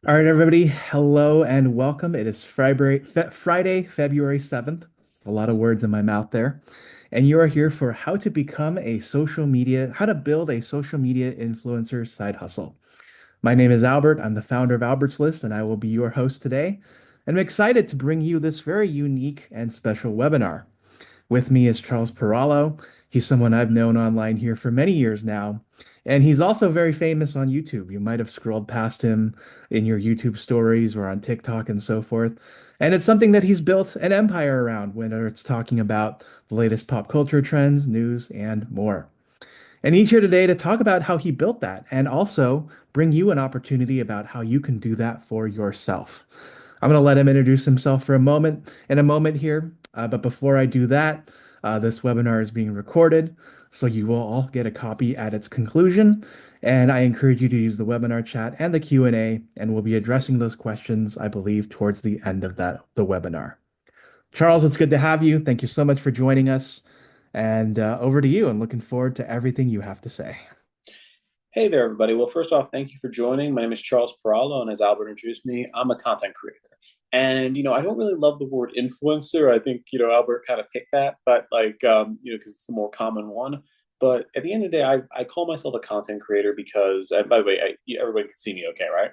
All right, everybody. Hello and welcome. It is Friday, February 7th. A lot of words in my mouth there. And you are here for how to build a social media influencer side hustle. My name is Albert. I'm the founder of Albert's List, and I will be your host today. And I'm excited to bring you this very unique and special webinar. With me is Charles Perallo. He's someone I've known online here for many years now. And he's also very famous on YouTube. You might have scrolled past him in your YouTube stories or on TikTok and so forth. And it's something that he's built an empire around, whether it's talking about the latest pop culture trends, news, and more. And he's here today to talk about how he built that and also bring you an opportunity about how you can do that for yourself. I'm going to let him introduce himself for a moment here. But before I do that, this webinar is being recorded, so you will all get a copy at its conclusion. And I encourage you to use the webinar chat and the Q&A, and we'll be addressing those questions, I believe, towards the end of the webinar. Charles, it's good to have you. Thank you so much for joining us. And over to you. I'm looking forward to everything you have to say. Hey there, everybody. Well, first off, thank you for joining. My name is Charles Perallo, and as Albert introduced me, I'm a content creator. And I don't really love the word influencer. I think Albert kind of picked that, but because it's the more common one. But at the end of the day, I call myself a content creator because, and by the way, everybody can see me, okay, right?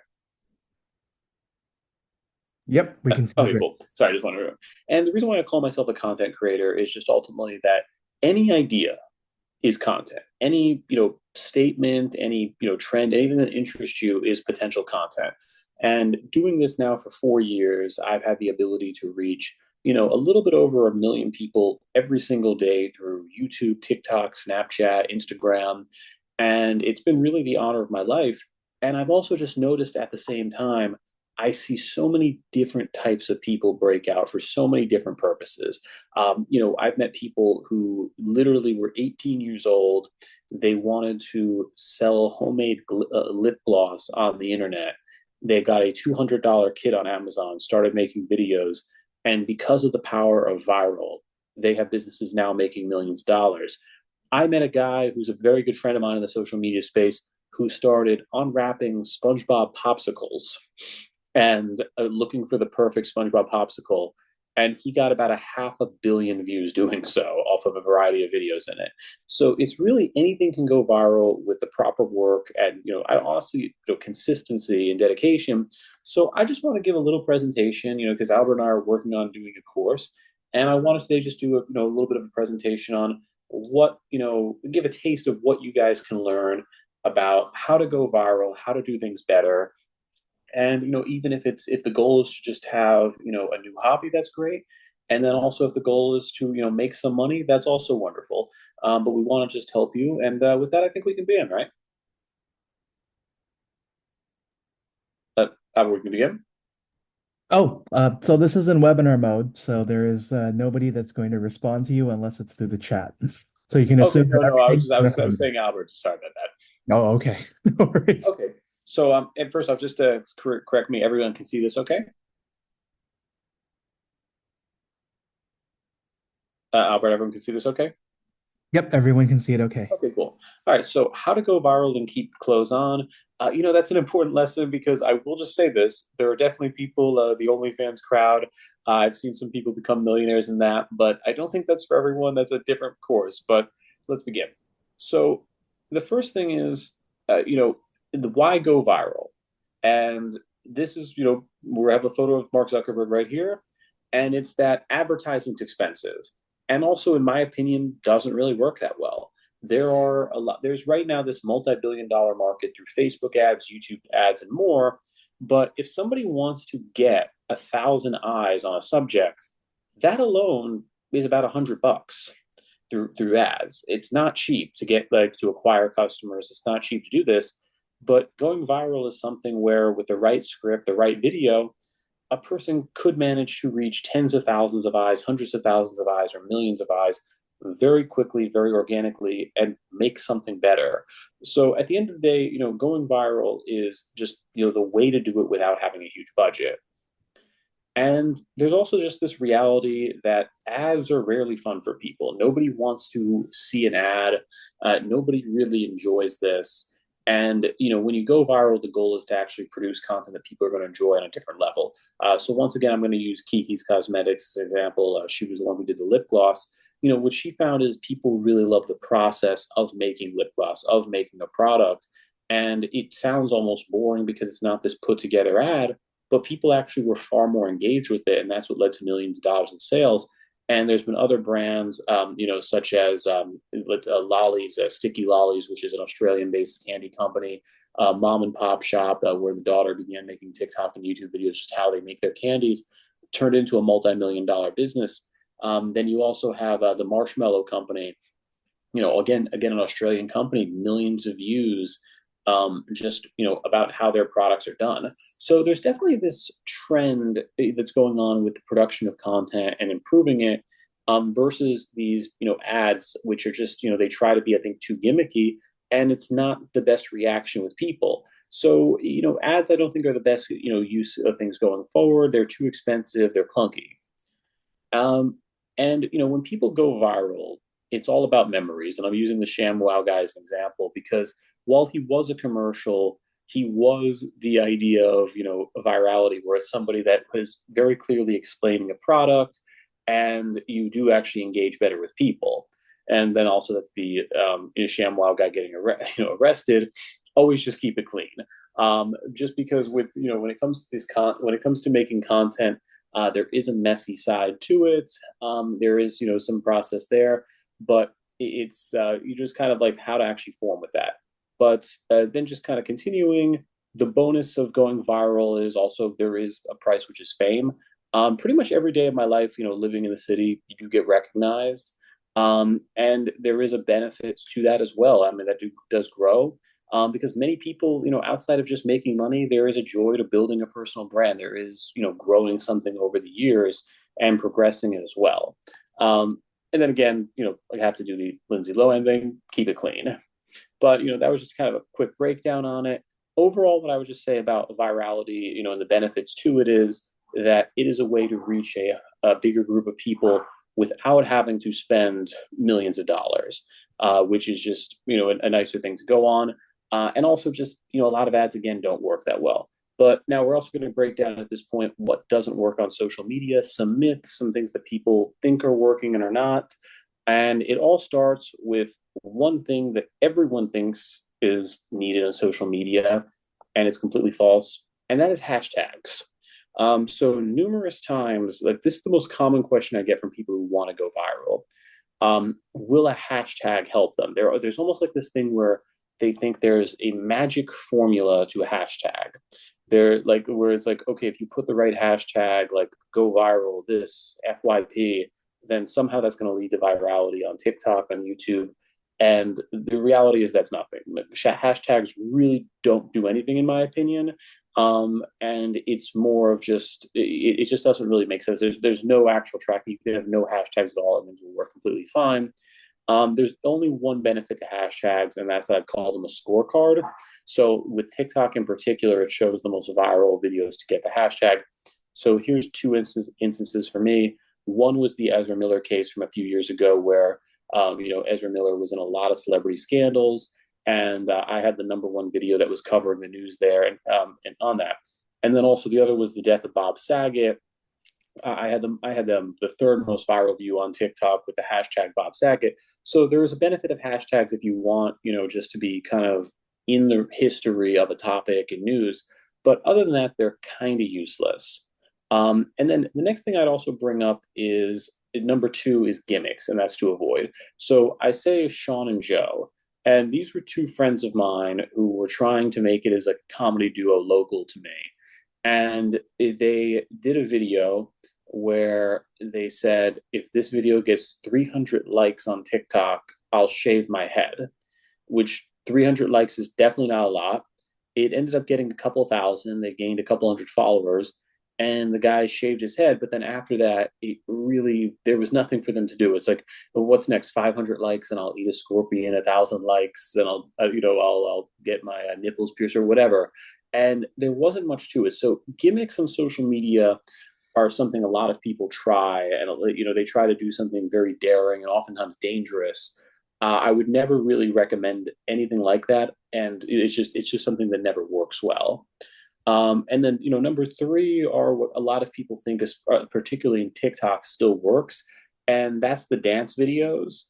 Yep, we can see you Okay, great. cool. Sorry, I just wanted to. And the reason why I call myself a content creator is just ultimately that any idea is content. Any, statement, any, trend, anything that interests you is potential content. And doing this now for 4 years, I've had the ability to reach, a little bit over 1 million people every single day through YouTube, TikTok, Snapchat, Instagram. And it's been really the honor of my life. And I've also just noticed at the same time, I see so many different types of people break out for so many different purposes. I've met people who literally were 18 years old. They wanted to sell homemade lip gloss on the internet. They got a $200 kit on Amazon, started making videos, and because of the power of viral, they have businesses now making millions of dollars. I met a guy who's a very good friend of mine in the social media space who started unwrapping SpongeBob popsicles and looking for the perfect SpongeBob popsicle. And he got about 500 million views doing so off of a variety of videos in it. So it's really anything can go viral with the proper work and I honestly consistency and dedication. So I just want to give a little presentation, because Albert and I are working on doing a course, and I wanted today just do a little bit of a presentation on what give a taste of what you guys can learn about how to go viral, how to do things better, and even if the goal is to just have a new hobby, that's great. And then also if the goal is to make some money, that's also wonderful. But we want to just help you, and with that I think we can begin, right? We can begin. So this is in webinar mode, so there is nobody that's going to respond to you unless it's through the chat. So you can Okay, assume that no, I was everything's just I was recorded. saying Albert, sorry about that. Oh, okay. No worries. Okay, so and first off, just to correct me, everyone can see this, okay? Albert, everyone can see this, okay? Yep, everyone can see it okay. Okay, cool. All right, so how to go viral and keep clothes on. That's an important lesson because I will just say this: there are definitely people, the OnlyFans crowd. I've seen some people become millionaires in that, but I don't think that's for everyone. That's a different course. But let's begin. So the first thing is, the why go viral, and this is, we have a photo of Mark Zuckerberg right here, and it's that advertising's expensive, and also in my opinion doesn't really work that well. There's right now this multi-billion-dollar market through Facebook ads, YouTube ads, and more. But if somebody wants to get 1,000 eyes on a subject, that alone is about $100 through ads. It's not cheap to get, like, to acquire customers. It's not cheap to do this. But going viral is something where, with the right script, the right video, a person could manage to reach tens of thousands of eyes, hundreds of thousands of eyes, or millions of eyes very quickly, very organically, and make something better. So at the end of the day, going viral is just, the way to do it without having a huge budget. And there's also just this reality that ads are rarely fun for people. Nobody wants to see an ad. Nobody really enjoys this. And when you go viral, the goal is to actually produce content that people are going to enjoy on a different level. So once again, I'm going to use Kiki's Cosmetics as an example. She was the one who did the lip gloss. What she found is people really love the process of making lip gloss, of making a product. And it sounds almost boring because it's not this put together ad, but people actually were far more engaged with it. And that's what led to millions of dollars in sales. And there's been other brands, such as Lollies, Sticky Lollies, which is an Australian-based candy company, mom and pop shop where the daughter began making TikTok and YouTube videos, just how they make their candies, turned into a multi-million-dollar business. Then you also have the Marshmallow Company, again an Australian company, millions of views, just about how their products are done. So there's definitely this trend that's going on with the production of content and improving it, versus these ads, which are just they try to be, I think, too gimmicky, and it's not the best reaction with people. So ads, I don't think, are the best use of things going forward. They're too expensive. They're clunky. Um, and when people go viral, it's all about memories. And I'm using the ShamWow guy as an example because while he was a commercial, he was the idea of virality, where it's somebody that was very clearly explaining a product, and you do actually engage better with people. And then also that's the ShamWow guy getting arrested. Always just keep it clean. Just because with when it comes to when it comes to making content, there is a messy side to it. There is, some process there, but it's you just kind of like how to actually form with that. But then just kind of continuing, the bonus of going viral is also there is a price, which is fame. Pretty much every day of my life, living in the city, you do get recognized. And there is a benefit to that as well. I mean, does grow, because many people, outside of just making money, there is a joy to building a personal brand. There is, growing something over the years and progressing it as well. And then again, I have to do the Lindsay Lohan thing, keep it clean. But that was just kind of a quick breakdown on it. Overall, what I would just say about virality, and the benefits to it is that it is a way to reach a bigger group of people without having to spend millions of dollars, which is just a nicer thing to go on. And also just a lot of ads again don't work that well. But now we're also going to break down at this point what doesn't work on social media, some myths, some things that people think are working and are not. And it all starts with one thing that everyone thinks is needed on social media, and it's completely false, and that is hashtags. So numerous times, like this is the most common question I get from people who want to go viral. Will a hashtag help them? There's almost like this thing where they think there's a magic formula to a hashtag. They're like, where it's like, okay, if you put the right hashtag, like go viral, this FYP, then somehow that's going to lead to virality on TikTok, on YouTube. And the reality is that's nothing. Hashtags really don't do anything, in my opinion. And it's more of just it just doesn't really make sense. There's no actual tracking. You can have no hashtags at all, and things will work completely fine. There's only one benefit to hashtags, and that's that I'd call them a scorecard. So with TikTok in particular, it shows the most viral videos to get the hashtag. So here's two instances for me. One was the Ezra Miller case from a few years ago, where Ezra Miller was in a lot of celebrity scandals, and I had the number one video that was covering the news there, and on that. And then also the other was the death of Bob Saget. I had the third most viral view on TikTok with the hashtag Bob Saget. So there is a benefit of hashtags if you want, just to be kind of in the history of a topic and news. But other than that, they're kind of useless. And then the next thing I'd also bring up is number two is gimmicks, and that's to avoid. So I say Sean and Joe, and these were two friends of mine who were trying to make it as a comedy duo local to me. And they did a video where they said, if this video gets 300 likes on TikTok, I'll shave my head, which 300 likes is definitely not a lot. It ended up getting a couple thousand. They gained a couple hundred followers, and the guy shaved his head. But then after that, it really, there was nothing for them to do. It's like, well, what's next? 500 likes, and I'll eat a scorpion. 1,000 likes, and I'll get my nipples pierced or whatever. And there wasn't much to it. So gimmicks on social media are something a lot of people try, and they try to do something very daring and oftentimes dangerous. I would never really recommend anything like that, and it's just something that never works well. And then, number three are what a lot of people think is, particularly in TikTok, still works, and that's the dance videos.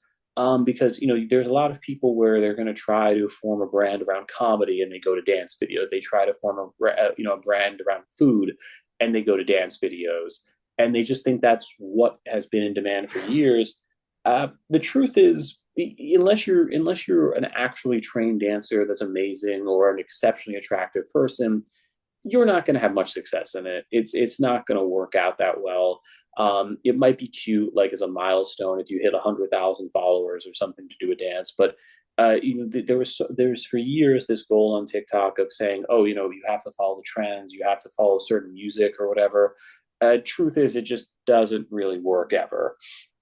Because there's a lot of people where they're going to try to form a brand around comedy and they go to dance videos. They try to form a brand around food and they go to dance videos, and they just think that's what has been in demand for years. The truth is, unless you're an actually trained dancer that's amazing or an exceptionally attractive person, you're not going to have much success in it. It's not going to work out that well. It might be cute, like as a milestone, if you hit 100,000 followers or something to do a dance, but there's for years this goal on TikTok of saying, oh, you have to follow the trends, you have to follow certain music or whatever. Truth is, it just doesn't really work ever,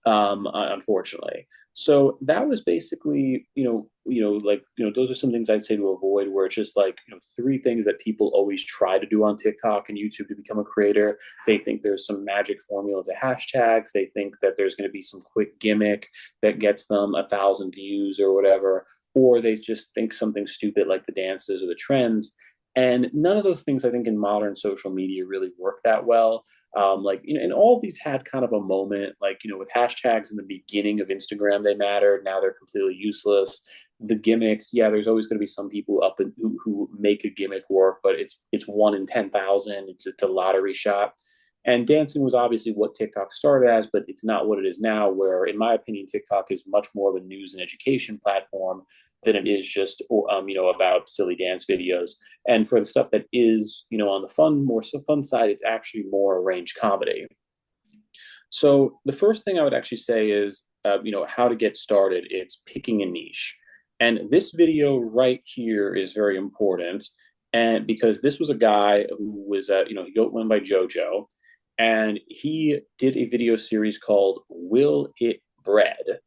unfortunately. So that was basically, those are some things I'd say to avoid, where it's just like, three things that people always try to do on TikTok and YouTube to become a creator. They think there's some magic formula to hashtags. They think that there's going to be some quick gimmick that gets them 1,000 views or whatever, or they just think something stupid like the dances or the trends. And none of those things, I think, in modern social media really work that well. And all of these had kind of a moment, like, with hashtags in the beginning of Instagram, they mattered. Now they're completely useless. The gimmicks, yeah, there's always going to be some people up and who make a gimmick work, but it's one in 10,000. It's a lottery shot. And dancing was obviously what TikTok started as, but it's not what it is now. Where, in my opinion, TikTok is much more of a news and education platform than it is just about silly dance videos. And for the stuff that is, on the more fun side, it's actually more arranged comedy. So the first thing I would actually say is, how to get started. It's picking a niche. And this video right here is very important. And because this was a guy who was, he went by JoJo, and he did a video series called Will It Bread?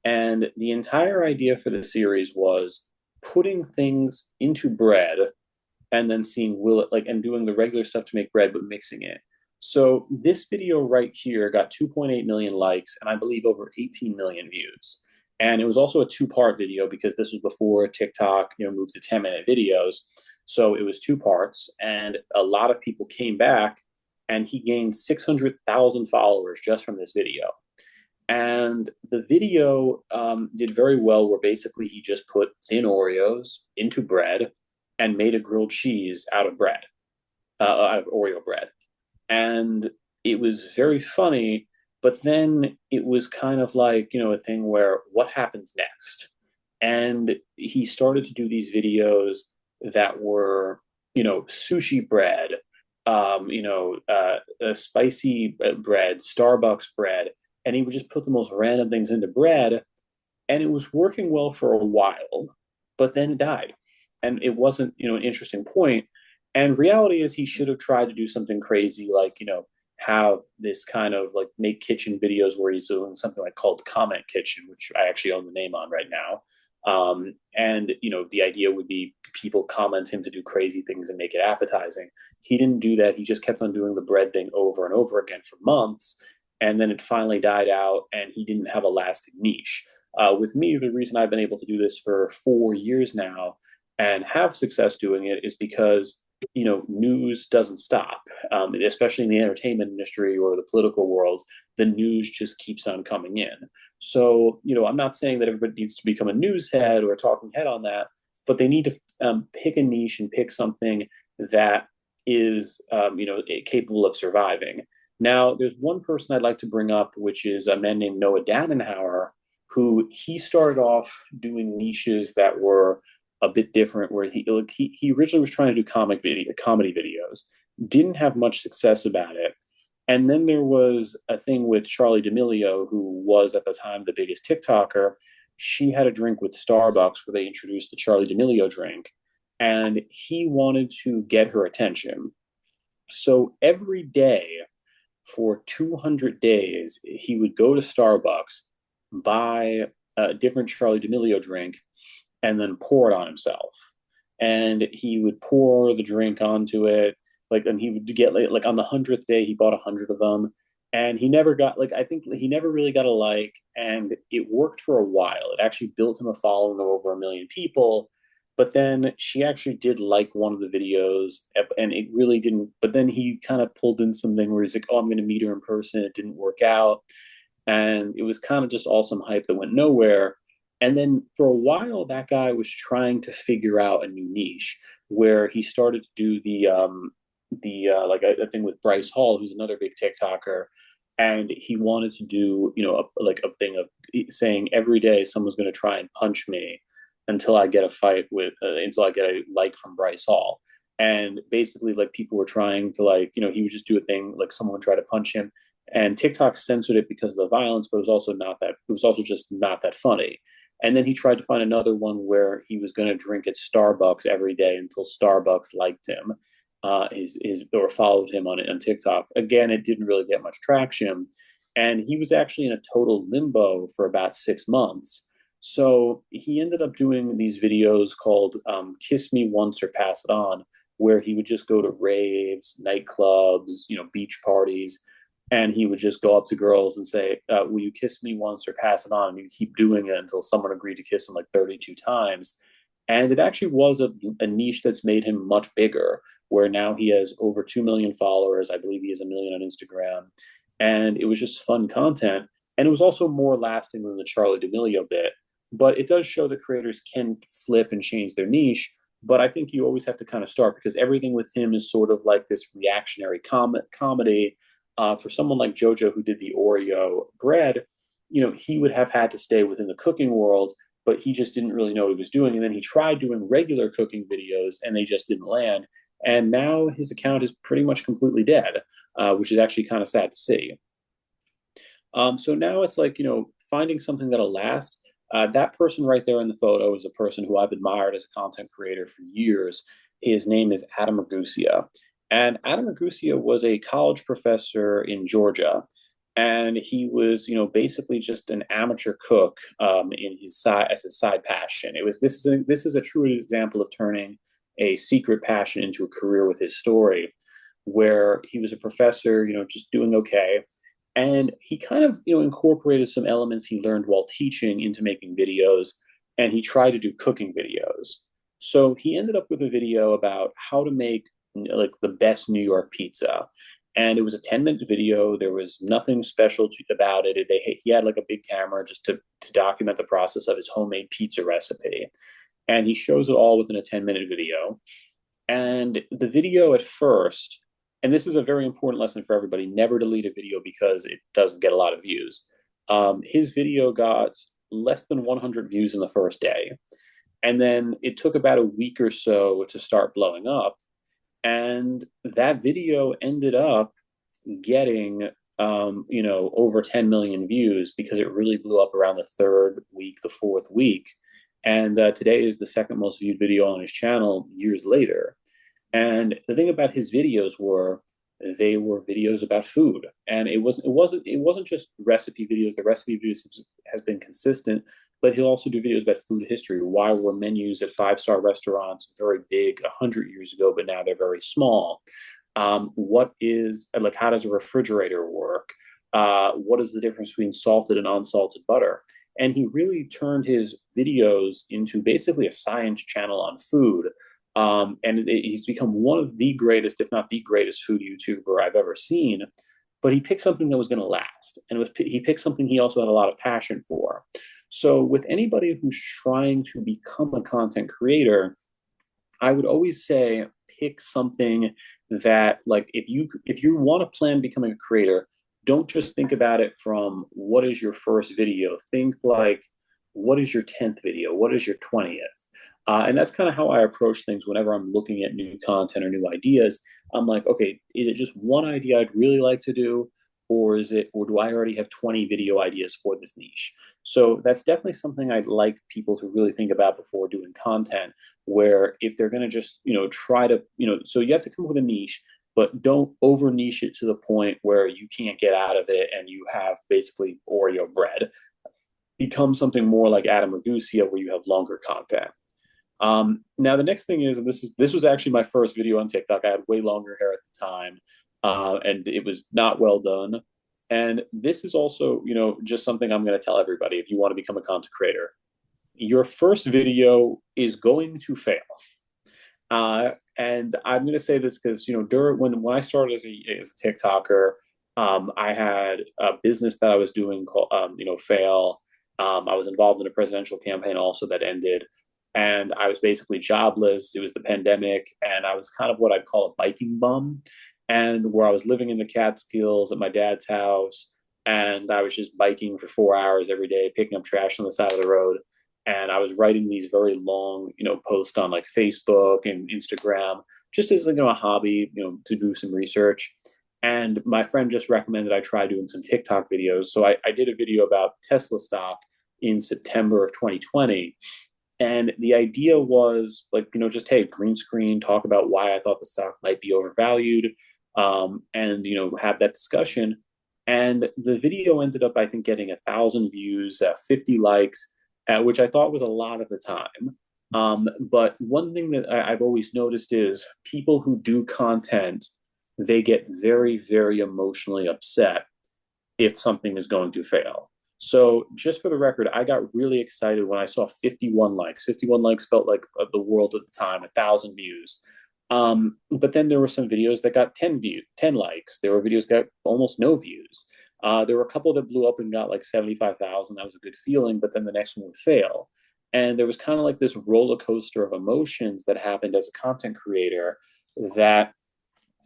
And the entire idea for the series was putting things into bread and then seeing will it like and doing the regular stuff to make bread but mixing it. So this video right here got 2.8 million likes and I believe over 18 million views. And it was also a two-part video because this was before TikTok, moved to 10-minute videos. So it was two parts and a lot of people came back, and he gained 600,000 followers just from this video. And the video did very well, where basically he just put thin Oreos into bread and made a grilled cheese out of bread, out of Oreo bread. And it was very funny, but then it was kind of like, a thing where what happens next? And he started to do these videos that were, sushi bread, spicy bread, Starbucks bread, and he would just put the most random things into bread, and it was working well for a while, but then it died, and it wasn't an interesting point. And reality is he should have tried to do something crazy, like have this kind of like make kitchen videos where he's doing something like called Comment Kitchen, which I actually own the name on right now. And the idea would be people comment him to do crazy things and make it appetizing. He didn't do that. He just kept on doing the bread thing over and over again for months, and then it finally died out, and he didn't have a lasting niche. With me, the reason I've been able to do this for 4 years now and have success doing it is because news doesn't stop, especially in the entertainment industry or the political world. The news just keeps on coming in. So I'm not saying that everybody needs to become a news head or a talking head on that, but they need to pick a niche and pick something that is capable of surviving. Now, there's one person I'd like to bring up, which is a man named Noah Dannenhauer, who he started off doing niches that were a bit different, where he originally was trying to do comedy videos, didn't have much success about it. And then there was a thing with Charlie D'Amelio, who was at the time the biggest TikToker. She had a drink with Starbucks where they introduced the Charlie D'Amelio drink, and he wanted to get her attention. So every day for 200 days, he would go to Starbucks, buy a different Charlie D'Amelio drink, and then pour it on himself. And he would pour the drink onto it, and he would get like on the 100th day, he bought 100 of them. And he never got like I think he never really got a like, and it worked for a while. It actually built him a following of over 1 million people. But then she actually did like one of the videos, and it really didn't. But then he kind of pulled in something where he's like, "Oh, I'm going to meet her in person." It didn't work out, and it was kind of just all some hype that went nowhere. And then for a while, that guy was trying to figure out a new niche where he started to do the like a thing with Bryce Hall, who's another big TikToker, and he wanted to do like a thing of saying every day someone's going to try and punch me until I get a fight with until I get a like from Bryce Hall. And basically, like people were trying to he would just do a thing like someone would try to punch him, and TikTok censored it because of the violence, but it was also not that. It was also just not that funny. And then he tried to find another one where he was going to drink at Starbucks every day until Starbucks liked him, his or followed him on TikTok. Again, it didn't really get much traction, and he was actually in a total limbo for about 6 months. So he ended up doing these videos called "Kiss Me Once or Pass It On," where he would just go to raves, nightclubs, beach parties, and he would just go up to girls and say, "Will you kiss me once or pass it on?" And he'd keep doing it until someone agreed to kiss him like 32 times. And it actually was a niche that's made him much bigger, where now he has over 2 million followers. I believe he has a million on Instagram. And it was just fun content. And it was also more lasting than the Charlie D'Amelio bit. But it does show that creators can flip and change their niche. But I think you always have to kind of start because everything with him is sort of like this reactionary comedy. For someone like JoJo who did the Oreo bread, he would have had to stay within the cooking world, but he just didn't really know what he was doing. And then he tried doing regular cooking videos and they just didn't land. And now his account is pretty much completely dead, which is actually kind of sad to see. So now it's like, finding something that'll last. That person right there in the photo is a person who I've admired as a content creator for years. His name is Adam Ragusia. And Adam Ragusia was a college professor in Georgia. And he was, basically just an amateur cook in his side as a side passion. It was this is a true example of turning a secret passion into a career with his story, where he was a professor, just doing okay, and he kind of incorporated some elements he learned while teaching into making videos, and he tried to do cooking videos. So he ended up with a video about how to make like the best New York pizza, and it was a 10-minute video. There was nothing special about it. He had like a big camera just to document the process of his homemade pizza recipe, and he shows it all within a 10-minute video. And the video at first, and this is a very important lesson for everybody, never delete a video because it doesn't get a lot of views. His video got less than 100 views in the first day. And then it took about a week or so to start blowing up. And that video ended up getting, over 10 million views because it really blew up around the third week, the fourth week. And today is the second most viewed video on his channel years later. And the thing about his videos were they were videos about food, and it wasn't just recipe videos. The recipe videos has been consistent, but he'll also do videos about food history. Why were menus at five-star restaurants very big 100 years ago, but now they're very small? What is like? How does a refrigerator work? What is the difference between salted and unsalted butter? And he really turned his videos into basically a science channel on food. And he's become one of the greatest, if not the greatest, food YouTuber I've ever seen. But he picked something that was going to last, and he picked something he also had a lot of passion for. So, with anybody who's trying to become a content creator, I would always say pick something that, like, if you want to plan becoming a creator, don't just think about it from what is your first video. Think like, what is your 10th video? What is your 20th? And that's kind of how I approach things whenever I'm looking at new content or new ideas. I'm like, okay, is it just one idea I'd really like to do? Or do I already have 20 video ideas for this niche? So that's definitely something I'd like people to really think about before doing content, where if they're going to just, try to, so you have to come up with a niche, but don't over niche it to the point where you can't get out of it and you have basically Oreo bread. Become something more like Adam Ragusia, where you have longer content. Now the next thing is, and this was actually my first video on TikTok. I had way longer hair at the time, and it was not well done. And this is also, just something I'm going to tell everybody if you want to become a content creator. Your first video is going to fail. And I'm going to say this because, during when I started as a TikToker, I had a business that I was doing called, Fail. I was involved in a presidential campaign also that ended. And I was basically jobless. It was the pandemic. And I was kind of what I'd call a biking bum. And where I was living in the Catskills at my dad's house. And I was just biking for 4 hours every day, picking up trash on the side of the road. And I was writing these very long, posts on like Facebook and Instagram, just as like, a hobby, to do some research. And my friend just recommended I try doing some TikTok videos. So I did a video about Tesla stock in September of 2020. And the idea was like, just, hey, green screen, talk about why I thought the stock might be overvalued, and, have that discussion. And the video ended up, I think, getting 1,000 views, 50 likes, which I thought was a lot at the time. But one thing that I've always noticed is people who do content, they get very, very emotionally upset if something is going to fail. So, just for the record, I got really excited when I saw 51 likes. 51 likes felt like the world at the time, 1,000 views. But then there were some videos that got 10 views, 10 likes. There were videos that got almost no views. There were a couple that blew up and got like 75,000. That was a good feeling, but then the next one would fail. And there was kind of like this roller coaster of emotions that happened as a content creator that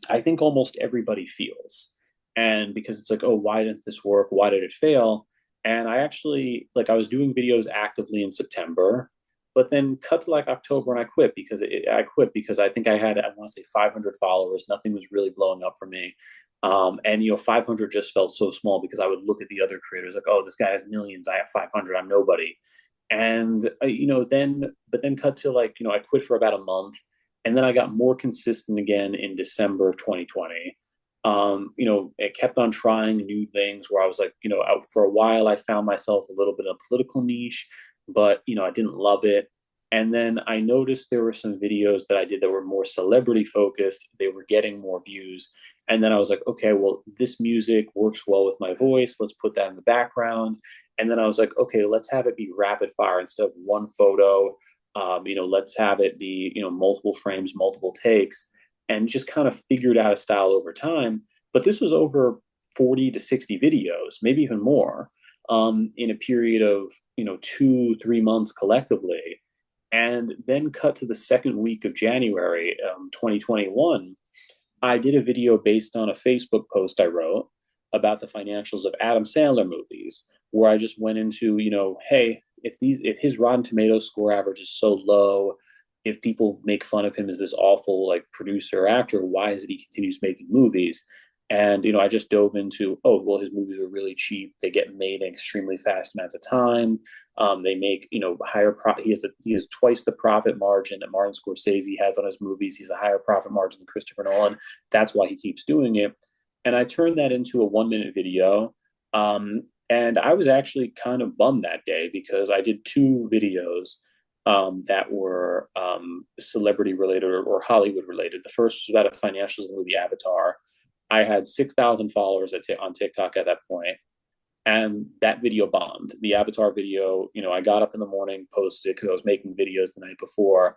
I think almost everybody feels. And because it's like, oh, why didn't this work? Why did it fail? And I actually, like, I was doing videos actively in September, but then cut to like October and I quit because I think I want to say 500 followers. Nothing was really blowing up for me. And 500 just felt so small because I would look at the other creators like, oh, this guy has millions. I have 500. I'm nobody. And then cut to like, I quit for about a month, and then I got more consistent again in December of 2020. It kept on trying new things where I was like, out for a while, I found myself a little bit of a political niche, but, I didn't love it. And then I noticed there were some videos that I did that were more celebrity focused. They were getting more views. And then I was like, okay, well, this music works well with my voice. Let's put that in the background. And then I was like, okay, let's have it be rapid fire instead of one photo. Let's have it be, multiple frames, multiple takes, and just kind of figured out a style over time. But this was over 40 to 60 videos, maybe even more, in a period of, 2, 3 months collectively. And then cut to the second week of January 2021, I did a video based on a Facebook post I wrote about the financials of Adam Sandler movies, where I just went into, hey, if his Rotten Tomatoes score average is so low, if people make fun of him as this awful like producer or actor, why is it he continues making movies? And I just dove into, oh well, his movies are really cheap. They get made in extremely fast amounts of time. They make higher. He has twice the profit margin that Martin Scorsese has on his movies. He's a higher profit margin than Christopher Nolan. That's why he keeps doing it. And I turned that into a 1 minute video. And I was actually kind of bummed that day because I did two videos that were celebrity related or Hollywood related. The first was about a financials of the movie Avatar. I had 6,000 followers on TikTok at that point, and that video bombed. The Avatar video, I got up in the morning, posted because I was making videos the night before,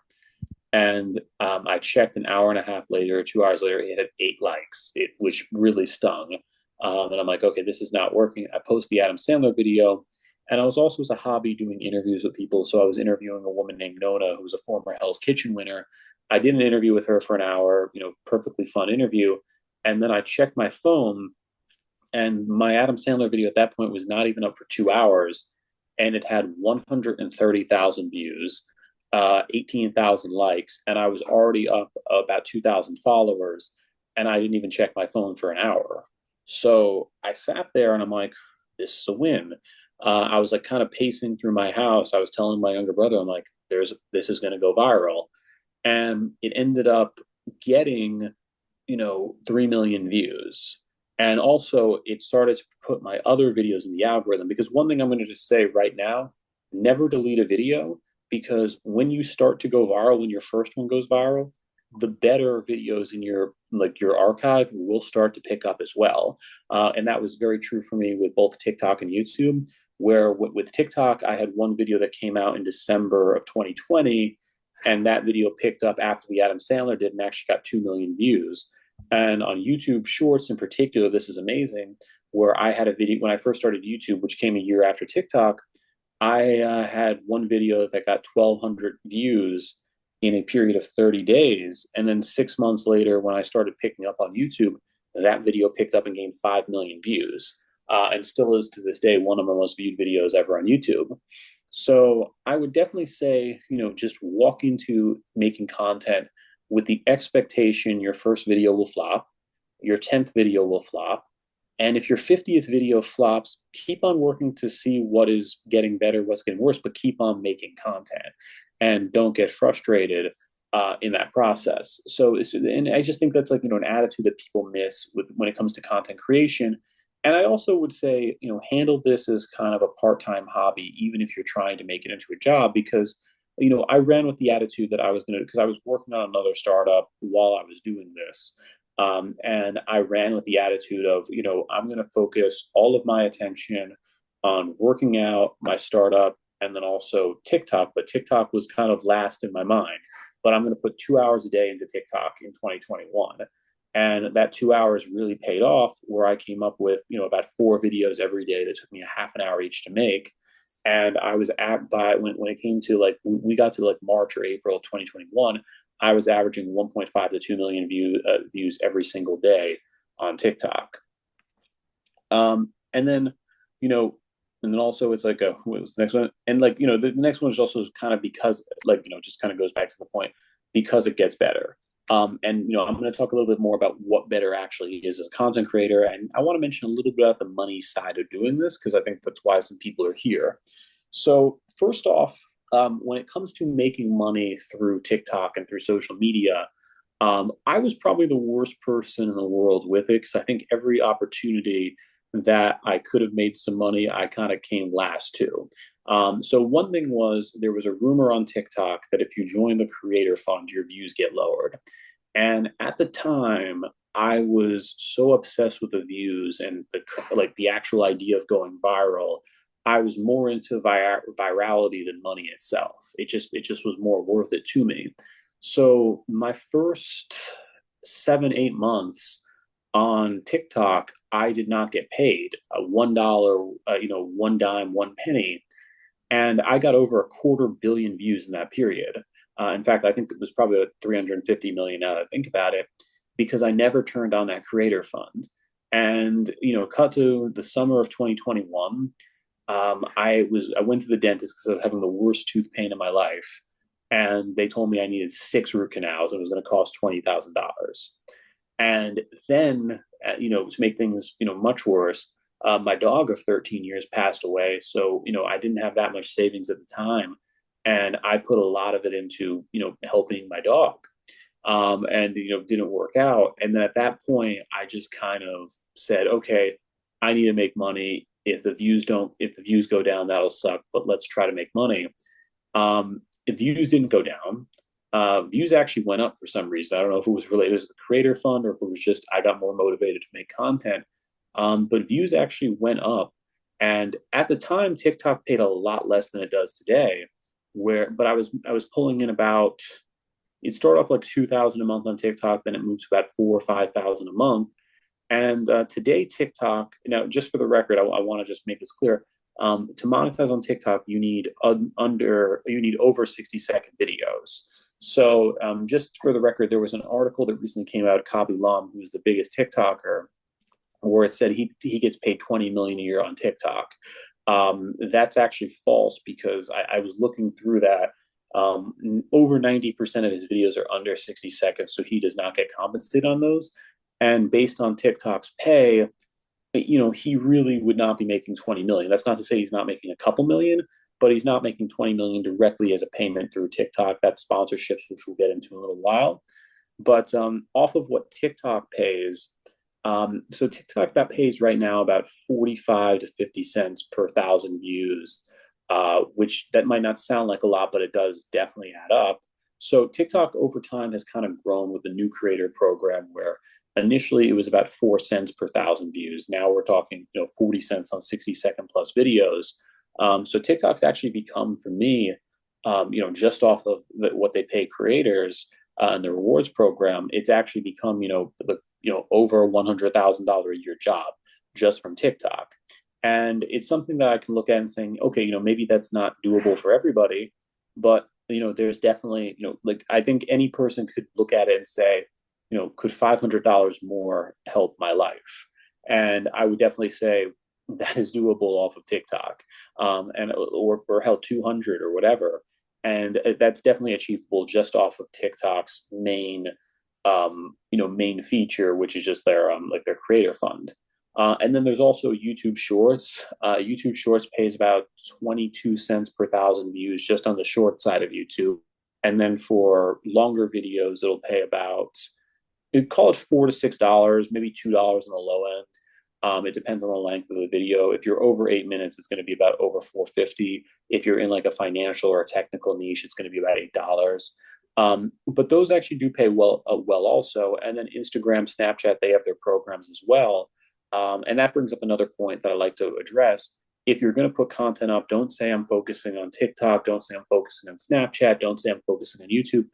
and I checked an hour and a half later, 2 hours later, it had 8 likes, which really stung. And I'm like, okay, this is not working. I post the Adam Sandler video, and I was also as a hobby doing interviews with people. So I was interviewing a woman named Nona, who was a former Hell's Kitchen winner. I did an interview with her for an hour, perfectly fun interview. And then I checked my phone, and my Adam Sandler video at that point was not even up for 2 hours, and it had 130,000 views, 18,000 likes, and I was already up about 2,000 followers, and I didn't even check my phone for an hour. So I sat there and I'm like, this is a win. I was like kind of pacing through my house. I was telling my younger brother, I'm like, this is going to go viral. And it ended up getting, 3 million views. And also, it started to put my other videos in the algorithm. Because one thing I'm going to just say right now, never delete a video, because when you start to go viral, when your first one goes viral, the better videos in your archive will start to pick up as well. And that was very true for me with both TikTok and YouTube. Where with TikTok, I had one video that came out in December of 2020, and that video picked up after the Adam Sandler did and actually got 2 million views. And on YouTube Shorts in particular, this is amazing. Where I had a video when I first started YouTube, which came a year after TikTok, I had one video that got 1,200 views in a period of 30 days. And then 6 months later, when I started picking up on YouTube, that video picked up and gained 5 million views, and still is to this day one of my most viewed videos ever on YouTube. So I would definitely say, just walk into making content with the expectation your first video will flop, your 10th video will flop. And if your 50th video flops, keep on working to see what is getting better, what's getting worse, but keep on making content and don't get frustrated in that process. And I just think that's like, an attitude that people miss when it comes to content creation. And I also would say, handle this as kind of a part-time hobby, even if you're trying to make it into a job, because, I ran with the attitude that I was going to, because I was working on another startup while I was doing this. And I ran with the attitude of, I'm going to focus all of my attention on working out my startup and then also TikTok. But TikTok was kind of last in my mind. But I'm going to put 2 hours a day into TikTok in 2021. And that 2 hours really paid off, where I came up with, about 4 videos every day that took me a half an hour each to make. And I was at by when it came to like we got to like March or April of 2021, I was averaging 1.5 to 2 million views every single day on TikTok. And then, you know, and then also it's like what was the next one? And like, the next one is also kind of because like, just kind of goes back to the point, because it gets better. And I'm going to talk a little bit more about what better actually is as a content creator, and I want to mention a little bit about the money side of doing this because I think that's why some people are here. So first off, when it comes to making money through TikTok and through social media, I was probably the worst person in the world with it because I think every opportunity that I could have made some money, I kind of came last to. So one thing was there was a rumor on TikTok that if you join the creator fund, your views get lowered. And at the time, I was so obsessed with the views and the actual idea of going viral. I was more into virality than money itself. It just was more worth it to me. So my first 7 8 months on TikTok, I did not get paid $1, one dime, one penny, and I got over 250 million views in that period. In fact, I think it was probably 350 million now that I think about it, because I never turned on that creator fund. And cut to the summer of 2021, I went to the dentist because I was having the worst tooth pain in my life, and they told me I needed 6 root canals and it was going to cost $20,000. And then, to make things, much worse, my dog of 13 years passed away. So, I didn't have that much savings at the time. And I put a lot of it into, helping my dog. And, didn't work out. And then at that point, I just kind of said, okay, I need to make money. If the views go down, that'll suck, but let's try to make money. The views didn't go down. Views actually went up for some reason. I don't know if it was related to the creator fund or if it was just I got more motivated to make content. But views actually went up. And at the time, TikTok paid a lot less than it does today. But I was pulling in about, it started off like 2,000 a month on TikTok, then it moved to about 4 or 5,000 a month. And today, TikTok, now just for the record, I want to just make this clear. To monetize on TikTok, you need over 60-second videos. So just for the record, there was an article that recently came out, Kabi Lam, who's the biggest TikToker, where it said he gets paid 20 million a year on TikTok. That's actually false because I was looking through that. Over 90% of his videos are under 60 seconds, so he does not get compensated on those. And based on TikTok's pay, he really would not be making 20 million. That's not to say he's not making a couple million, but he's not making 20 million directly as a payment through TikTok. That's sponsorships, which we'll get into in a little while. But off of what TikTok pays, so TikTok that pays right now about 45 to 50 cents per thousand views, which that might not sound like a lot, but it does definitely add up. So TikTok over time has kind of grown with the new creator program where initially it was about 4 cents per thousand views. Now we're talking, 40 cents on 60-second plus videos. So TikTok's actually become for me, just off of what they pay creators and the rewards program, it's actually become, over $100,000 a year job just from TikTok. And it's something that I can look at and saying, okay, maybe that's not doable for everybody, but there's definitely, like I think any person could look at it and say, could $500 more help my life? And I would definitely say that is doable off of TikTok, and or held 200 or whatever, and that's definitely achievable just off of TikTok's main feature, which is just their like their creator fund. And then there's also YouTube Shorts. YouTube Shorts pays about 22 cents per thousand views just on the short side of YouTube. And then for longer videos, it'll pay about, call it $4 to $6, maybe $2 on the low end. It depends on the length of the video. If you're over 8 minutes, it's going to be about over 450. If you're in like a financial or a technical niche, it's going to be about $8. But those actually do pay well also. And then Instagram, Snapchat, they have their programs as well. And that brings up another point that I like to address. If you're going to put content up, don't say I'm focusing on TikTok. Don't say I'm focusing on Snapchat. Don't say I'm focusing on YouTube.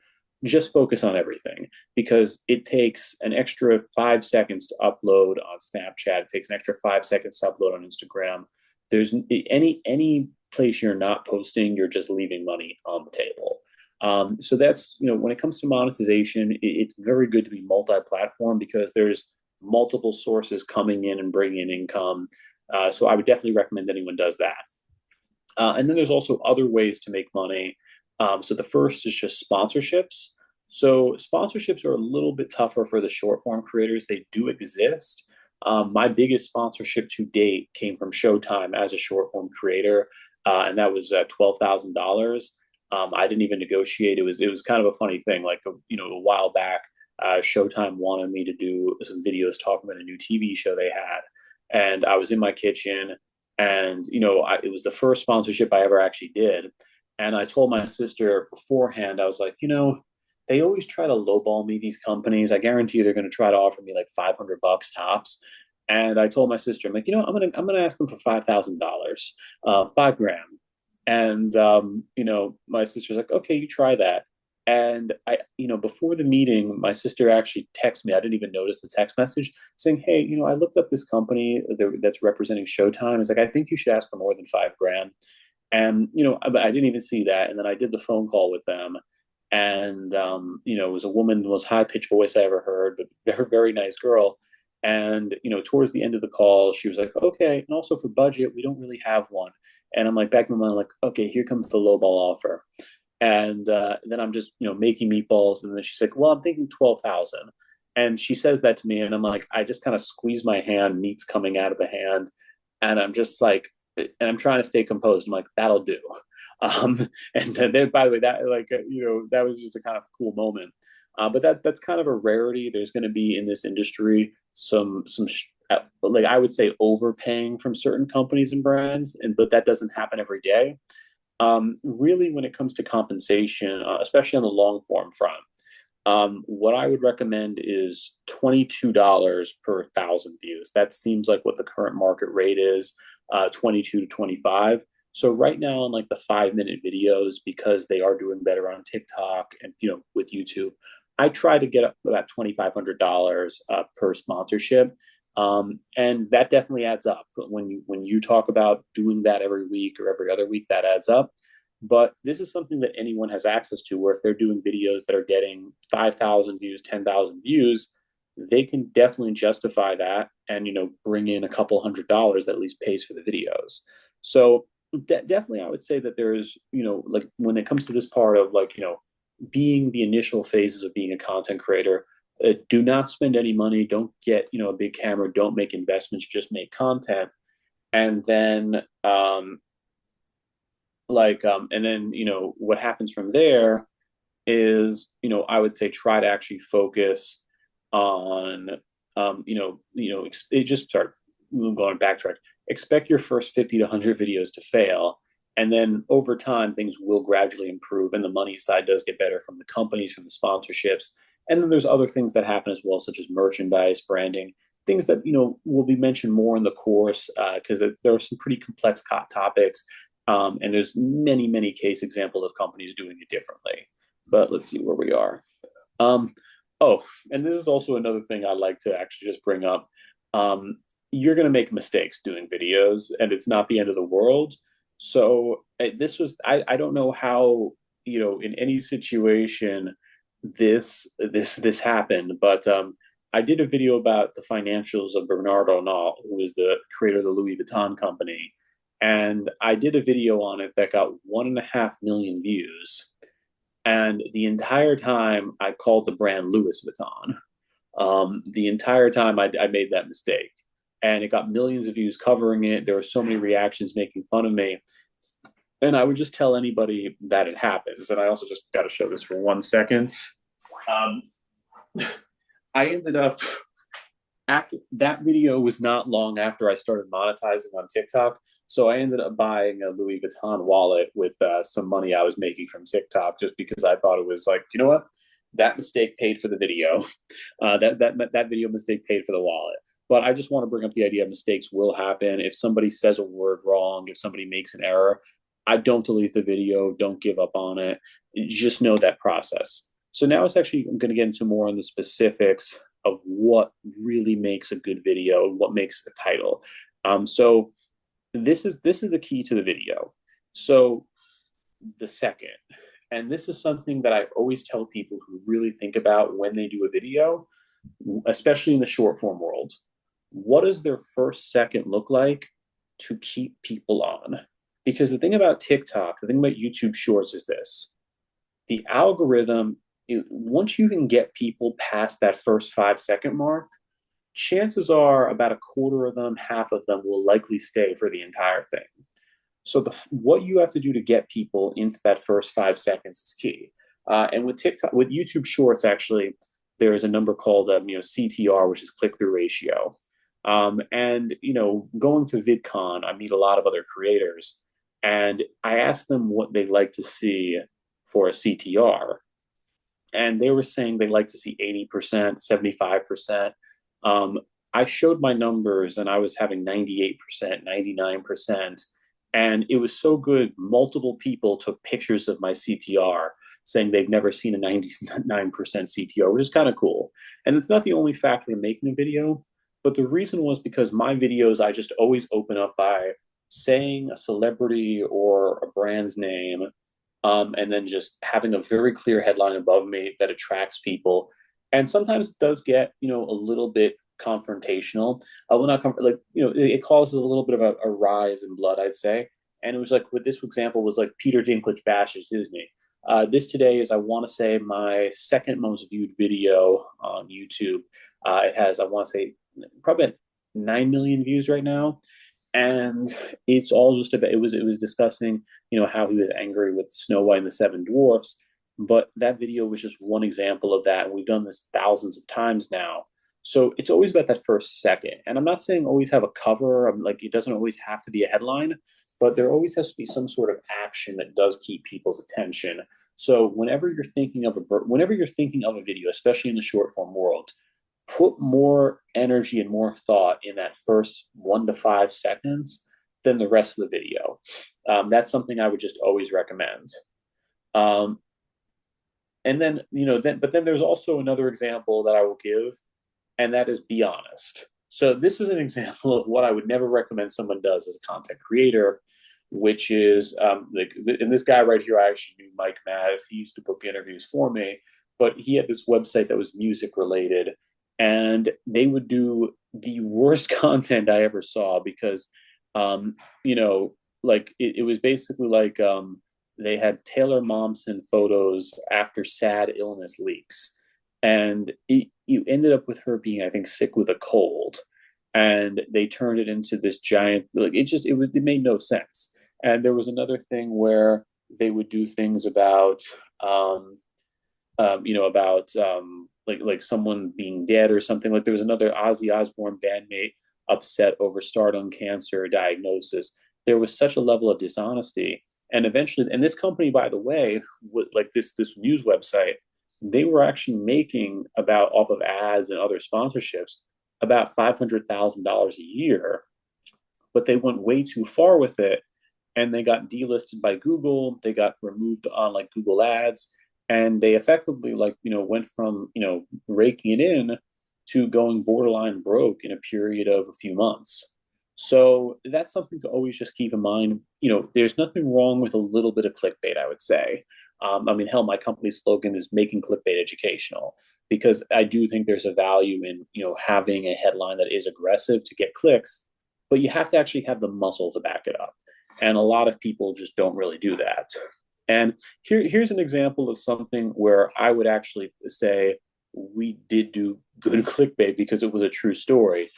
Just focus on everything because it takes an extra 5 seconds to upload on Snapchat. It takes an extra 5 seconds to upload on Instagram. There's any place you're not posting, you're just leaving money on the table. So that's, when it comes to monetization, it's very good to be multi-platform because there's multiple sources coming in and bringing in income. So I would definitely recommend anyone does that. And then there's also other ways to make money. So the first is just sponsorships. So sponsorships are a little bit tougher for the short form creators. They do exist. My biggest sponsorship to date came from Showtime as a short form creator, and that was $12,000. I didn't even negotiate. It was kind of a funny thing. Like a while back, Showtime wanted me to do some videos talking about a new TV show they had, and I was in my kitchen, and it was the first sponsorship I ever actually did, and I told my sister beforehand, I was like, they always try to lowball me, these companies. I guarantee you they're going to try to offer me like $500 tops. And I told my sister, I'm like, I'm gonna ask them for $5,000, 5 grand. And my sister's like, okay, you try that. And before the meeting, my sister actually texted me. I didn't even notice the text message saying, hey, I looked up this company that's representing Showtime. It's like, I think you should ask for more than 5 grand. And I didn't even see that. And then I did the phone call with them, and it was a woman, the most high pitched voice I ever heard, but they're a very nice girl. And towards the end of the call, she was like, "Okay, and also for budget, we don't really have one." And I'm like, back in my mind, like, "Okay, here comes the lowball offer." And then I'm just making meatballs, and then she's like, "Well, I'm thinking 12,000." And she says that to me, and I'm like, I just kind of squeeze my hand, meat's coming out of the hand, and I'm just like, and I'm trying to stay composed. I'm like, that'll do. And then, by the way, that like that was just a kind of cool moment. But that's kind of a rarity. There's going to be in this industry some like I would say overpaying from certain companies and brands, and but that doesn't happen every day. Really, when it comes to compensation, especially on the long form front, what I would recommend is $22 per thousand views. That seems like what the current market rate is, 22 to 25. So right now, on like the 5 minute videos, because they are doing better on TikTok and with YouTube, I try to get up about $2,500 per sponsorship, and that definitely adds up. When you talk about doing that every week or every other week, that adds up. But this is something that anyone has access to, where if they're doing videos that are getting 5,000 views, 10,000 views, they can definitely justify that and bring in a couple $100 that at least pays for the videos. So definitely, I would say that there's like when it comes to this part of like being the initial phases of being a content creator, do not spend any money. Don't get a big camera. Don't make investments. Just make content, and then what happens from there is I would say try to actually focus on it just start going backtrack. Expect your first 50 to 100 videos to fail, And then over time, things will gradually improve, and the money side does get better from the companies, from the sponsorships. And then there's other things that happen as well, such as merchandise, branding, things that will be mentioned more in the course because there are some pretty complex topics, and there's many case examples of companies doing it differently. But let's see where we are. Um, oh, and this is also another thing I like to actually just bring up. Um, you're going to make mistakes doing videos, and it's not the end of the world. So this was I don't know how in any situation this happened, but I did a video about the financials of Bernard Arnault, who is the creator of the Louis Vuitton company, and I did a video on it that got 1.5 million views. And the entire time I called the brand Louis Vuitton. The entire time I made that mistake. And it got millions of views covering it. There were so many reactions making fun of me. And I would just tell anybody that it happens. And I also just got to show this for 1 second. Um, I ended up after that video was not long after I started monetizing on TikTok. So I ended up buying a Louis Vuitton wallet with some money I was making from TikTok, just because I thought it was like, you know what, that mistake paid for the video. That video mistake paid for the wallet. But I just want to bring up the idea mistakes will happen. If somebody says a word wrong, if somebody makes an error, I don't delete the video. Don't give up on it. Just know that process. So now it's actually I'm going to get into more on the specifics of what really makes a good video, what makes a title. So this is the key to the video. So the second, and this is something that I always tell people who really think about when they do a video, especially in the short form world. What does their first second look like to keep people on? Because the thing about TikTok, the thing about YouTube Shorts is this: the algorithm, once you can get people past that first 5 second mark, chances are about a quarter of them, half of them will likely stay for the entire thing. So what you have to do to get people into that first 5 seconds is key. And with TikTok, with YouTube Shorts, actually, there is a number called CTR, which is click through ratio. And going to VidCon, I meet a lot of other creators, and I ask them what they like to see for a CTR, and they were saying they like to see 80%, 75%. Um, I showed my numbers, and I was having 98%, 99%. And it was so good. Multiple people took pictures of my CTR saying they've never seen a 99% CTR, which is kind of cool. And it's not the only factor in making a video, but the reason was because my videos, I just always open up by saying a celebrity or a brand's name, and then just having a very clear headline above me that attracts people. And sometimes it does get, a little bit confrontational. Well, not like, it causes a little bit of a rise in blood, I'd say. And it was like, with this example was like Peter Dinklage bashes Disney. This today is, I want to say, my second most viewed video on YouTube. It has, I want to say, probably 9 million views right now. And it's all just about, it was discussing, how he was angry with Snow White and the Seven Dwarfs. But that video was just one example of that. And we've done this thousands of times now. So it's always about that first second. And I'm not saying always have a cover. I'm like, it doesn't always have to be a headline, but there always has to be some sort of action that does keep people's attention. So whenever you're thinking of a video, especially in the short form world, put more energy and more thought in that first 1 to 5 seconds than the rest of the video. That's something I would just always recommend. Um, and then, but then there's also another example that I will give, and that is be honest. So this is an example of what I would never recommend someone does as a content creator, which is and this guy right here, I actually knew Mike Mattis. He used to book interviews for me, but he had this website that was music related, and they would do the worst content I ever saw because, um, like it was basically like they had Taylor Momsen photos after sad illness leaks, and you ended up with her being, I think, sick with a cold, and they turned it into this giant, like it made no sense. And there was another thing where they would do things about like someone being dead or something. Like there was another Ozzy Osbourne bandmate upset over stardom cancer diagnosis. There was such a level of dishonesty, And eventually, and this company, by the way, like this news website, they were actually making about off of ads and other sponsorships about $500,000 a year, but they went way too far with it, and they got delisted by Google. They got removed on like Google Ads, and they effectively went from raking it in to going borderline broke in a period of a few months. So that's something to always just keep in mind. There's nothing wrong with a little bit of clickbait, I would say. I mean, hell, my company's slogan is making clickbait educational, because I do think there's a value in having a headline that is aggressive to get clicks, but you have to actually have the muscle to back it up. And a lot of people just don't really do that. And here's an example of something where I would actually say we did do good clickbait because it was a true story.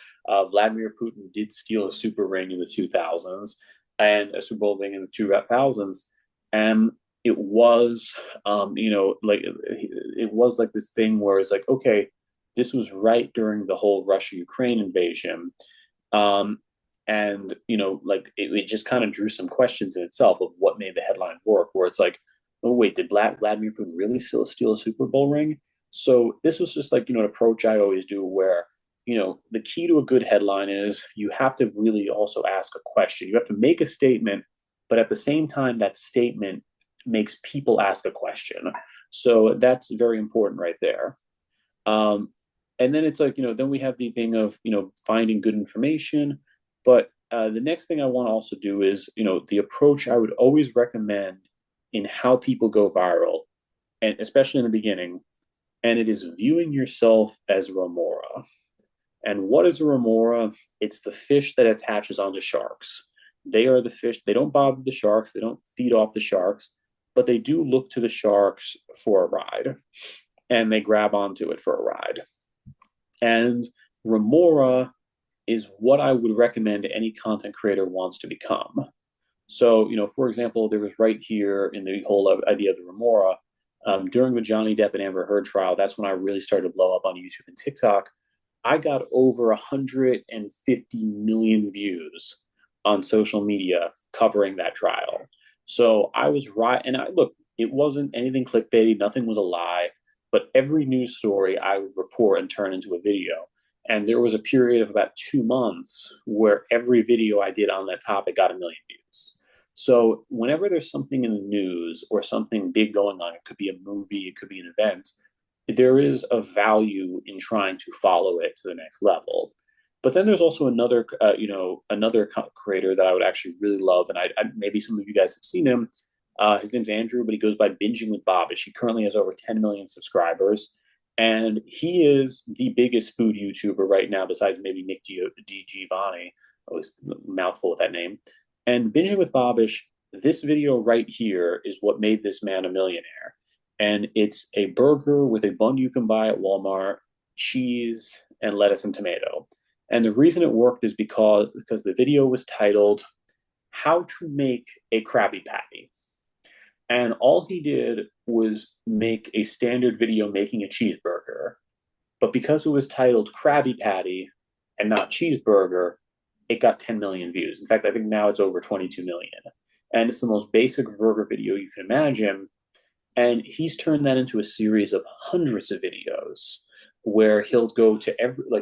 Vladimir Putin did steal a super ring in the 2000s and a Super Bowl ring in the 2000s. And it was, it was like this thing where it's like, okay, this was right during the whole Russia Ukraine invasion. Um, and it just kind of drew some questions in itself of what made the headline work, where it's like, oh wait, did Vladimir Putin really still steal a Super Bowl ring? So this was just like an approach I always do, where the key to a good headline is you have to really also ask a question. You have to make a statement, but at the same time that statement makes people ask a question. So that's very important right there. um, and then it's like, then we have the thing of, finding good information. But the next thing I want to also do is, the approach I would always recommend in how people go viral, and especially in the beginning, and it is viewing yourself as a remora. And what is a remora? It's the fish that attaches onto sharks. They are the fish. They don't bother the sharks. They don't feed off the sharks, but they do look to the sharks for a ride, and they grab onto it for a ride. And remora is what I would recommend any content creator wants to become. So, for example, there was right here in the whole idea of the remora, during the Johnny Depp and Amber Heard trial. That's when I really started to blow up on YouTube and TikTok. I got over 150 million views on social media covering that trial. So I was right. And I look, it wasn't anything clickbaity, nothing was a lie, but every news story I would report and turn into a video. And there was a period of about 2 months where every video I did on that topic got a million views. So whenever there's something in the news or something big going on, it could be a movie, it could be an event, there is a value in trying to follow it to the next level. But then there's also another creator that I would actually really love, and maybe some of you guys have seen him. His name's Andrew, but he goes by Binging with Bobish. He currently has over 10 million subscribers, and he is the biggest food YouTuber right now, besides maybe Nick DiGiovanni. I was a mouthful with that name. And Binging with Bobish, this video right here is what made this man a millionaire. And it's a burger with a bun you can buy at Walmart, cheese, and lettuce and tomato. And the reason it worked is because the video was titled "How to Make a Krabby Patty." And all he did was make a standard video making a cheeseburger. But because it was titled Krabby Patty and not cheeseburger, it got 10 million views. In fact, I think now it's over 22 million. And it's the most basic burger video you can imagine. And he's turned that into a series of hundreds of videos where he'll go to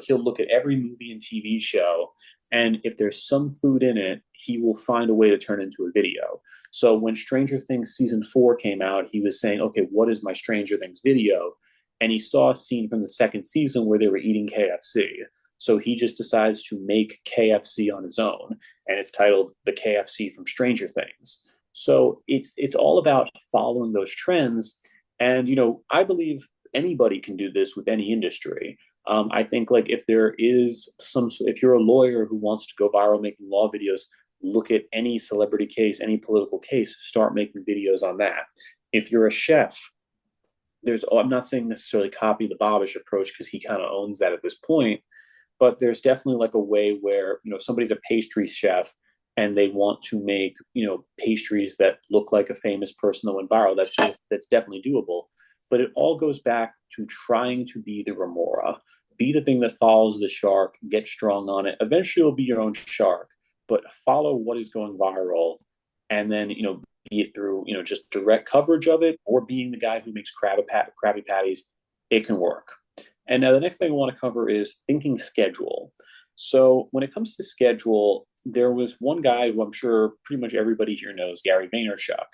he'll look at every movie and TV show. And if there's some food in it, he will find a way to turn it into a video. So when Stranger Things season 4 came out, he was saying, okay, what is my Stranger Things video? And he saw a scene from the second season where they were eating KFC. So he just decides to make KFC on his own. And it's titled The KFC from Stranger Things. So it's all about following those trends. And I believe anybody can do this with any industry. I think like if you're a lawyer who wants to go viral making law videos, look at any celebrity case, any political case, start making videos on that. If you're a chef, I'm not saying necessarily copy the Bobish approach because he kind of owns that at this point, but there's definitely like a way where, if somebody's a pastry chef and they want to make, pastries that look like a famous person that went viral, that's definitely doable. But it all goes back to trying to be the remora, be the thing that follows the shark, get strong on it. Eventually, you'll be your own shark, but follow what is going viral, and then be it through just direct coverage of it or being the guy who makes Krabby Patties. It can work. And now the next thing I want to cover is thinking schedule. So when it comes to schedule, there was one guy who I'm sure pretty much everybody here knows, Gary Vaynerchuk.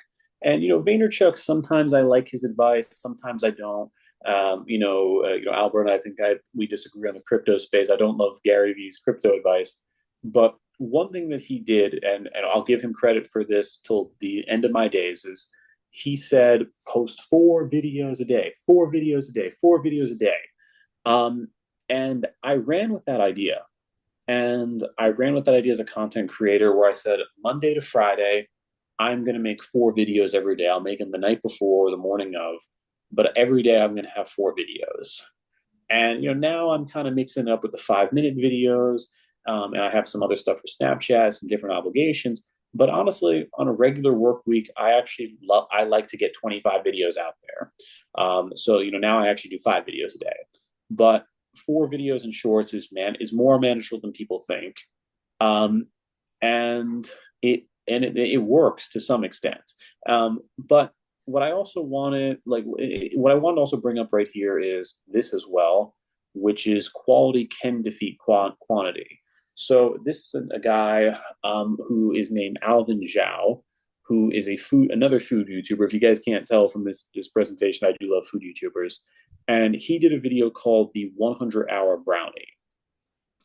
And Vaynerchuk, sometimes I like his advice, sometimes I don't. Albert, I think we disagree on the crypto space. I don't love Gary V's crypto advice, but one thing that he did, and I'll give him credit for this till the end of my days, is he said post 4 videos a day, 4 videos a day, 4 videos a day. Um, and I ran with that idea. And I ran with that idea as a content creator where I said Monday to Friday, I'm going to make 4 videos every day. I'll make them the night before or the morning of, but every day I'm going to have 4 videos. And now I'm kind of mixing it up with the 5 minute videos, and I have some other stuff for Snapchat, some different obligations. But honestly, on a regular work week, I like to get 25 videos out there. So now I actually do 5 videos a day. But 4 videos and shorts is more manageable than people think, um, and it works to some extent. But what I also wanted, like, what I want to also bring up right here is this as well, which is quality can defeat quantity. So this is a guy who is named Alvin Zhao, who is another food YouTuber. If you guys can't tell from this presentation, I do love food YouTubers, and he did a video called the 100-hour brownie.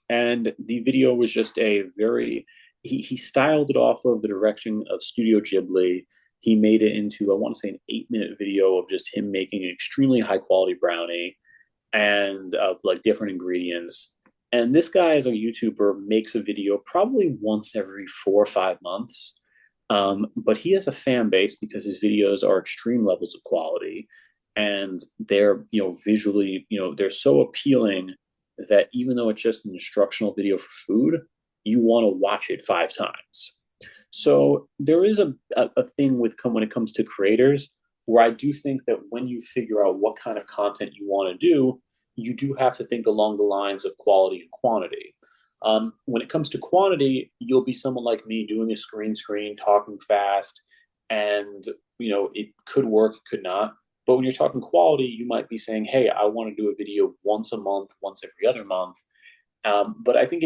And the video was just he styled it off of the direction of Studio Ghibli. He made it into, I want to say, an 8 minute video of just him making an extremely high quality brownie and of like different ingredients. And this guy, as a YouTuber, makes a video probably once every 4 or 5 months. But he has a fan base because his videos are extreme levels of quality, and they're visually they're so appealing that even though it's just an instructional video for food, you want to watch it 5 times. So there is a thing when it comes to creators where I do think that when you figure out what kind of content you want to do, you do have to think along the lines of quality and quantity. When it comes to quantity, you'll be someone like me doing a screen, talking fast, and it could work, it could not. But when you're talking quality, you might be saying, "Hey, I want to do a video once a month, once every other month." But I think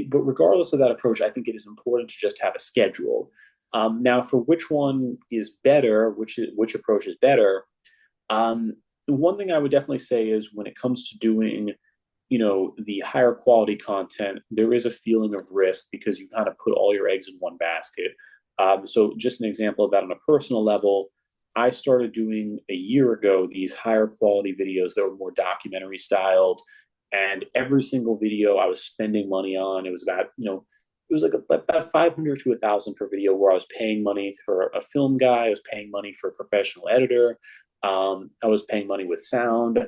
but regardless of that approach, I think it is important to just have a schedule. Now, for which one is better, which approach is better, one thing I would definitely say is when it comes to doing, the higher quality content, there is a feeling of risk because you kind of put all your eggs in one basket. So just an example of that on a personal level, I started doing a year ago these higher quality videos that were more documentary styled, and every single video I was spending money on, it was about it was like about 500 to 1,000 per video, where I was paying money for a film guy, I was paying money for a professional editor, I was paying money with sound,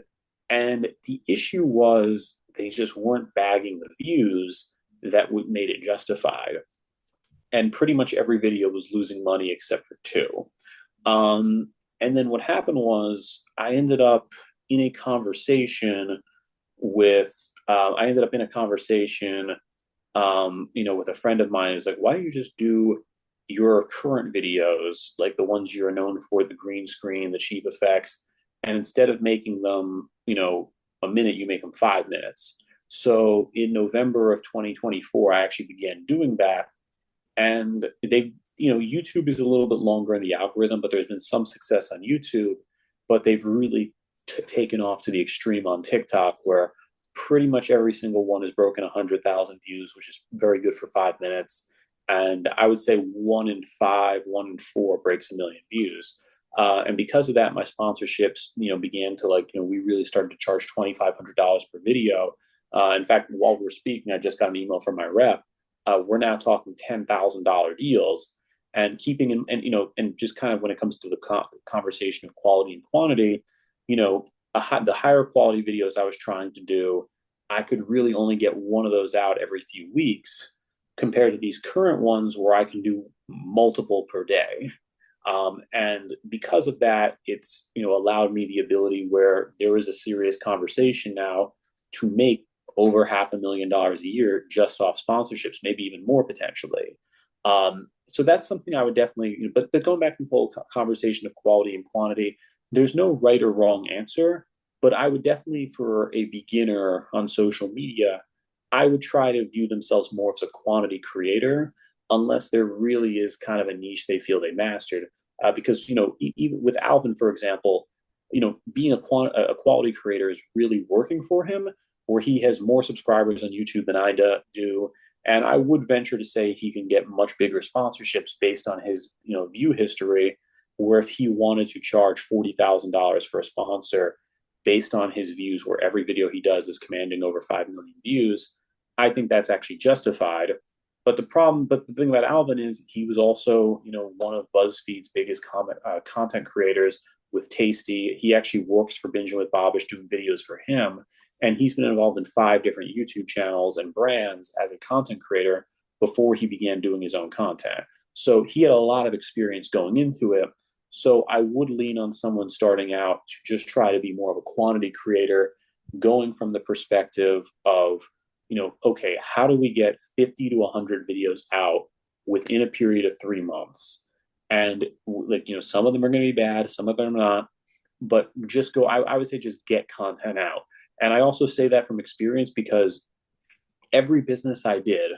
and the issue was they just weren't bagging the views that would made it justified. And pretty much every video was losing money except for two. And then what happened was in a conversation with I ended up in a conversation with a friend of mine. Is like, why don't you just do your current videos, like the ones you're known for, the green screen, the cheap effects, and instead of making them, a minute, you make them 5 minutes. So in November of 2024, I actually began doing that, and YouTube is a little bit longer in the algorithm, but there's been some success on YouTube, but they've really taken off to the extreme on TikTok, where pretty much every single one has broken 100,000 views, which is very good for 5 minutes. And I would say 1 in 5, 1 in 4 breaks 1 million views. And because of that, my sponsorships, began to we really started to charge $2,500 per video. In fact, while we're speaking, I just got an email from my rep. We're now talking $10,000 deals, and keeping and just kind of when it comes to the conversation of quality and quantity, the higher quality videos I was trying to do, I could really only get one of those out every few weeks, compared to these current ones where I can do multiple per day. And because of that, it's allowed me the ability where there is a serious conversation now to make over $500,000 a year just off sponsorships, maybe even more potentially. So that's something I would definitely, but going back to the whole conversation of quality and quantity, there's no right or wrong answer. But I would definitely, for a beginner on social media, I would try to view themselves more as a quantity creator, unless there really is kind of a niche they feel they mastered. Because even with Alvin, for example, being a quality creator is really working for him, where he has more subscribers on YouTube than I do, and I would venture to say he can get much bigger sponsorships based on his, view history. Where if he wanted to charge $40,000 for a sponsor based on his views, where every video he does is commanding over 5 million views, I think that's actually justified. But the thing about Alvin is he was also, one of BuzzFeed's biggest content creators with Tasty. He actually works for Binging with Bobish doing videos for him, and he's been involved in 5 different YouTube channels and brands as a content creator before he began doing his own content. So he had a lot of experience going into it. So I would lean on someone starting out to just try to be more of a quantity creator, going from the perspective of, okay, how do we get 50 to 100 videos out within a period of 3 months? And like, some of them are going to be bad, some of them are not, but just go, I would say just get content out. And I also say that from experience because every business I did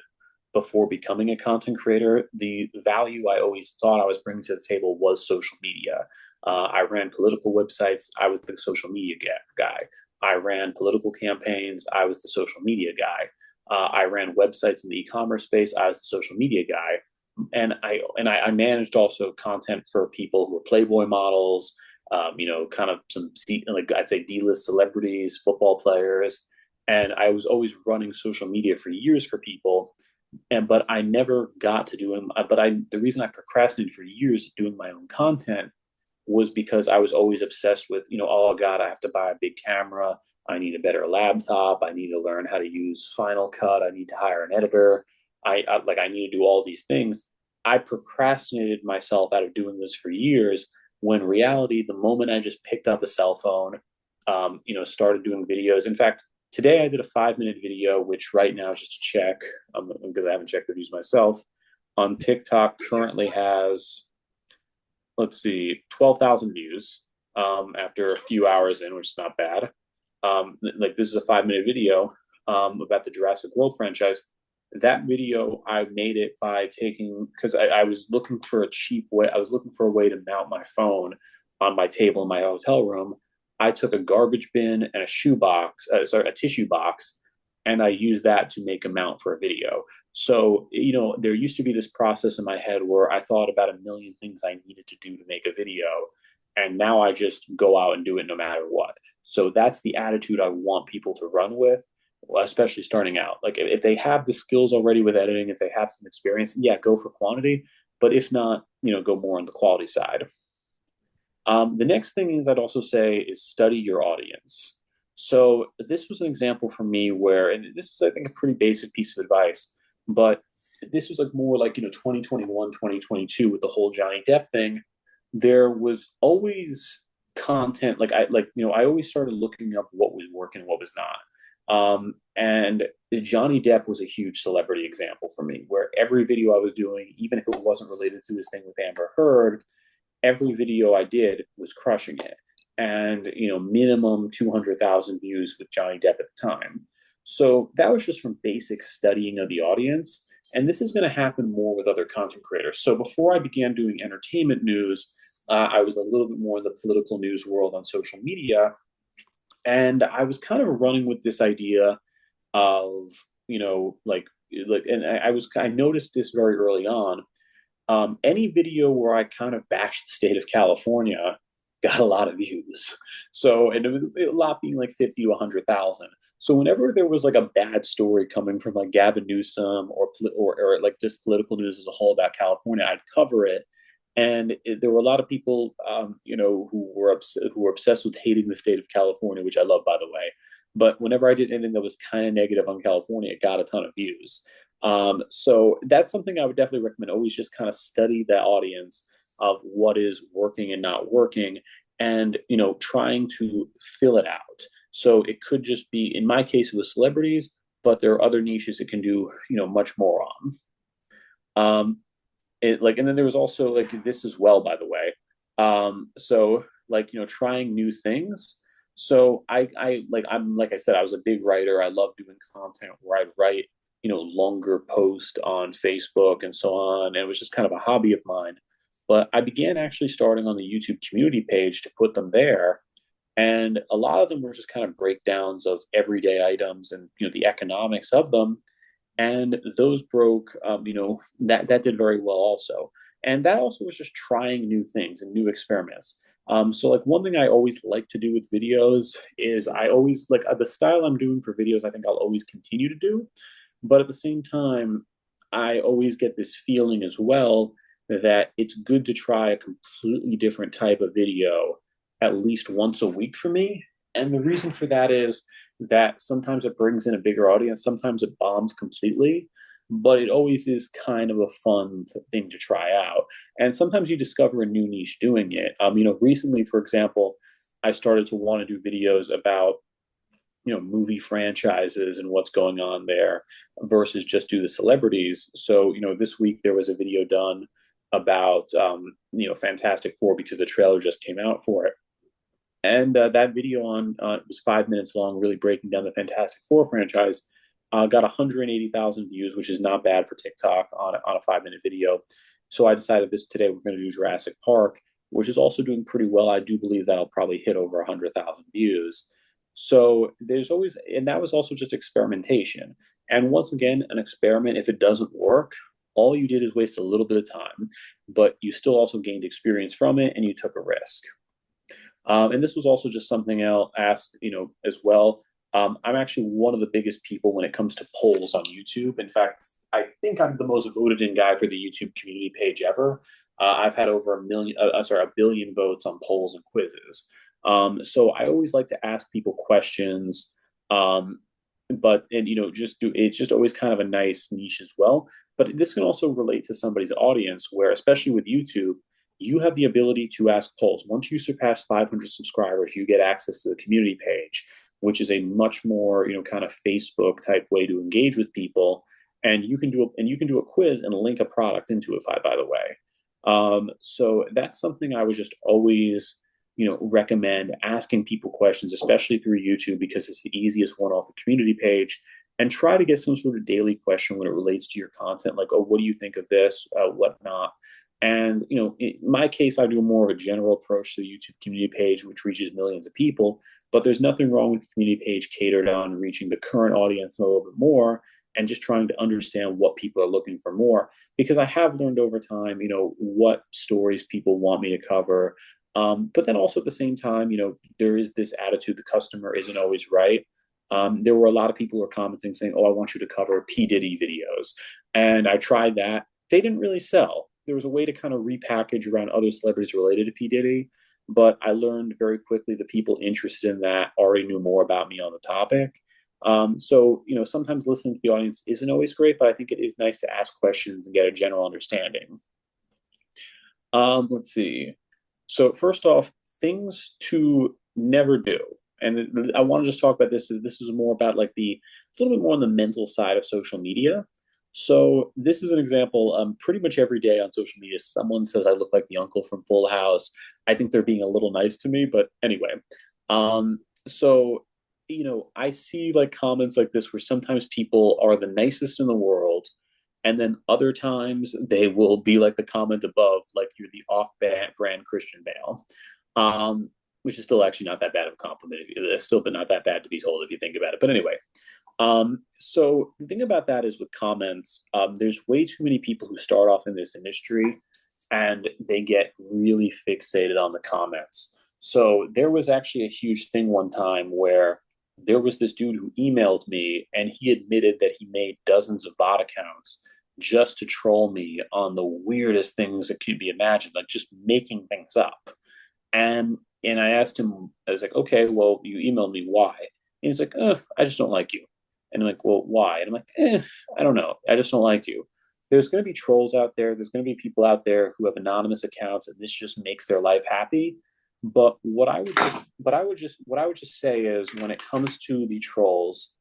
before becoming a content creator, the value I always thought I was bringing to the table was social media. I ran political websites. I was the social media guy. I ran political campaigns. I was the social media guy. I ran websites in the e-commerce space. I was the social media guy, and I managed also content for people who were Playboy models. Kind of some like I'd say D-list celebrities, football players, and I was always running social media for years for people, but I never got to do them. But the reason I procrastinated for years doing my own content was because I was always obsessed with, oh God, I have to buy a big camera. I need a better laptop. I need to learn how to use Final Cut. I need to hire an editor. I need to do all these things. I procrastinated myself out of doing this for years. When reality, the moment I just picked up a cell phone, started doing videos. In fact, today I did a 5 minute video, which right now, just to check, because I haven't checked the views myself, on TikTok currently has, let's see, 12,000 views after a few hours in, which is not bad. Like this is a 5 minute video about the Jurassic World franchise. That video, I made it by taking, because I was looking for a cheap way, I was looking for a way to mount my phone on my table in my hotel room. I took a garbage bin and a tissue box, and I used that to make a mount for a video. So, there used to be this process in my head where I thought about a million things I needed to do to make a video. And now I just go out and do it no matter what. So that's the attitude I want people to run with, especially starting out. Like if they have the skills already with editing, if they have some experience, yeah, go for quantity. But if not, go more on the quality side. The next thing is I'd also say is study your audience. So this was an example for me where, and this is, I think, a pretty basic piece of advice, but this was like more like, 2021, 2022 with the whole Johnny Depp thing. There was always content. I always started looking up what was working, what was not. And Johnny Depp was a huge celebrity example for me, where every video I was doing, even if it wasn't related to his thing with Amber Heard, every video I did was crushing it. And, minimum 200,000 views with Johnny Depp at the time. So that was just from basic studying of the audience. And this is going to happen more with other content creators. So before I began doing entertainment news, I was a little bit more in the political news world on social media. And I was kind of running with this idea of, and I noticed this very early on. Any video where I kind of bashed the state of California got a lot of views. So, and it was a lot being like 50 to 100,000. So whenever there was like a bad story coming from like Gavin Newsom or like just political news as a whole about California, I'd cover it. And there were a lot of people, who were obsessed with hating the state of California, which I love, by the way. But whenever I did anything that was kind of negative on California, it got a ton of views. So that's something I would definitely recommend. Always just kind of study the audience of what is working and not working, and trying to fill it out. So it could just be, in my case, it was celebrities, but there are other niches it can do much more on. it like, and then there was also like this as well, by the way. So like, trying new things. So I'm like I said, I was a big writer. I love doing content where I'd write, longer posts on Facebook and so on. And it was just kind of a hobby of mine. But I began actually starting on the YouTube community page to put them there. And a lot of them were just kind of breakdowns of everyday items and the economics of them, and those broke. That did very well also, and that also was just trying new things and new experiments. So like one thing I always like to do with videos is I always like the style I'm doing for videos. I think I'll always continue to do, but at the same time, I always get this feeling as well that it's good to try a completely different type of video at least once a week for me. And the reason for that is that sometimes it brings in a bigger audience, sometimes it bombs completely, but it always is kind of a fun thing to try out. And sometimes you discover a new niche doing it. Recently, for example, I started to want to do videos about movie franchises and what's going on there versus just do the celebrities. So this week there was a video done about Fantastic Four because the trailer just came out for it. And that video on it was 5 minutes long, really breaking down the Fantastic Four franchise. Got 180,000 views, which is not bad for TikTok on a 5 minute video. So I decided this today we're going to do Jurassic Park, which is also doing pretty well. I do believe that'll probably hit over 100,000 views. So there's always, and that was also just experimentation. And once again, an experiment, if it doesn't work, all you did is waste a little bit of time, but you still also gained experience from it and you took a risk. And this was also just something I'll ask, as well. I'm actually one of the biggest people when it comes to polls on YouTube. In fact, I think I'm the most voted in guy for the YouTube community page ever. I've had over a billion votes on polls and quizzes. So I always like to ask people questions, but and just do it's just always kind of a nice niche as well. But this can also relate to somebody's audience, where especially with YouTube, you have the ability to ask polls. Once you surpass 500 subscribers, you get access to the community page, which is a much more kind of Facebook type way to engage with people. And you can do a quiz and link a product into it. By the way, so that's something I was just always recommend asking people questions, especially through YouTube, because it's the easiest one off the community page. And try to get some sort of daily question when it relates to your content, like, oh, what do you think of this, whatnot. And in my case, I do more of a general approach to the YouTube community page, which reaches millions of people. But there's nothing wrong with the community page catered on reaching the current audience a little bit more and just trying to understand what people are looking for more. Because I have learned over time, what stories people want me to cover. But then also at the same time, there is this attitude the customer isn't always right. There were a lot of people who were commenting saying, "Oh, I want you to cover P Diddy videos," and I tried that. They didn't really sell. There was a way to kind of repackage around other celebrities related to P Diddy, but I learned very quickly the people interested in that already knew more about me on the topic. So sometimes listening to the audience isn't always great, but I think it is nice to ask questions and get a general understanding. Let's see. So first off, things to never do. And I want to just talk about this. This is more about like a little bit more on the mental side of social media. So this is an example. Pretty much every day on social media, someone says I look like the uncle from Full House. I think they're being a little nice to me, but anyway. So I see like comments like this where sometimes people are the nicest in the world, and then other times they will be like the comment above, like you're the off-brand Christian Bale, which is still actually not that bad of a compliment. It's still not that bad to be told if you think about it. But anyway, so the thing about that is with comments, there's way too many people who start off in this industry and they get really fixated on the comments. So there was actually a huge thing one time where there was this dude who emailed me and he admitted that he made dozens of bot accounts just to troll me on the weirdest things that could be imagined, like just making things up. And I asked him, I was like, okay, well, you emailed me, why? And he's like, I just don't like you. And I'm like, well, why? And I'm like, I don't know. I just don't like you. There's going to be trolls out there. There's going to be people out there who have anonymous accounts, and this just makes their life happy. What I would just say is, when it comes to the trolls,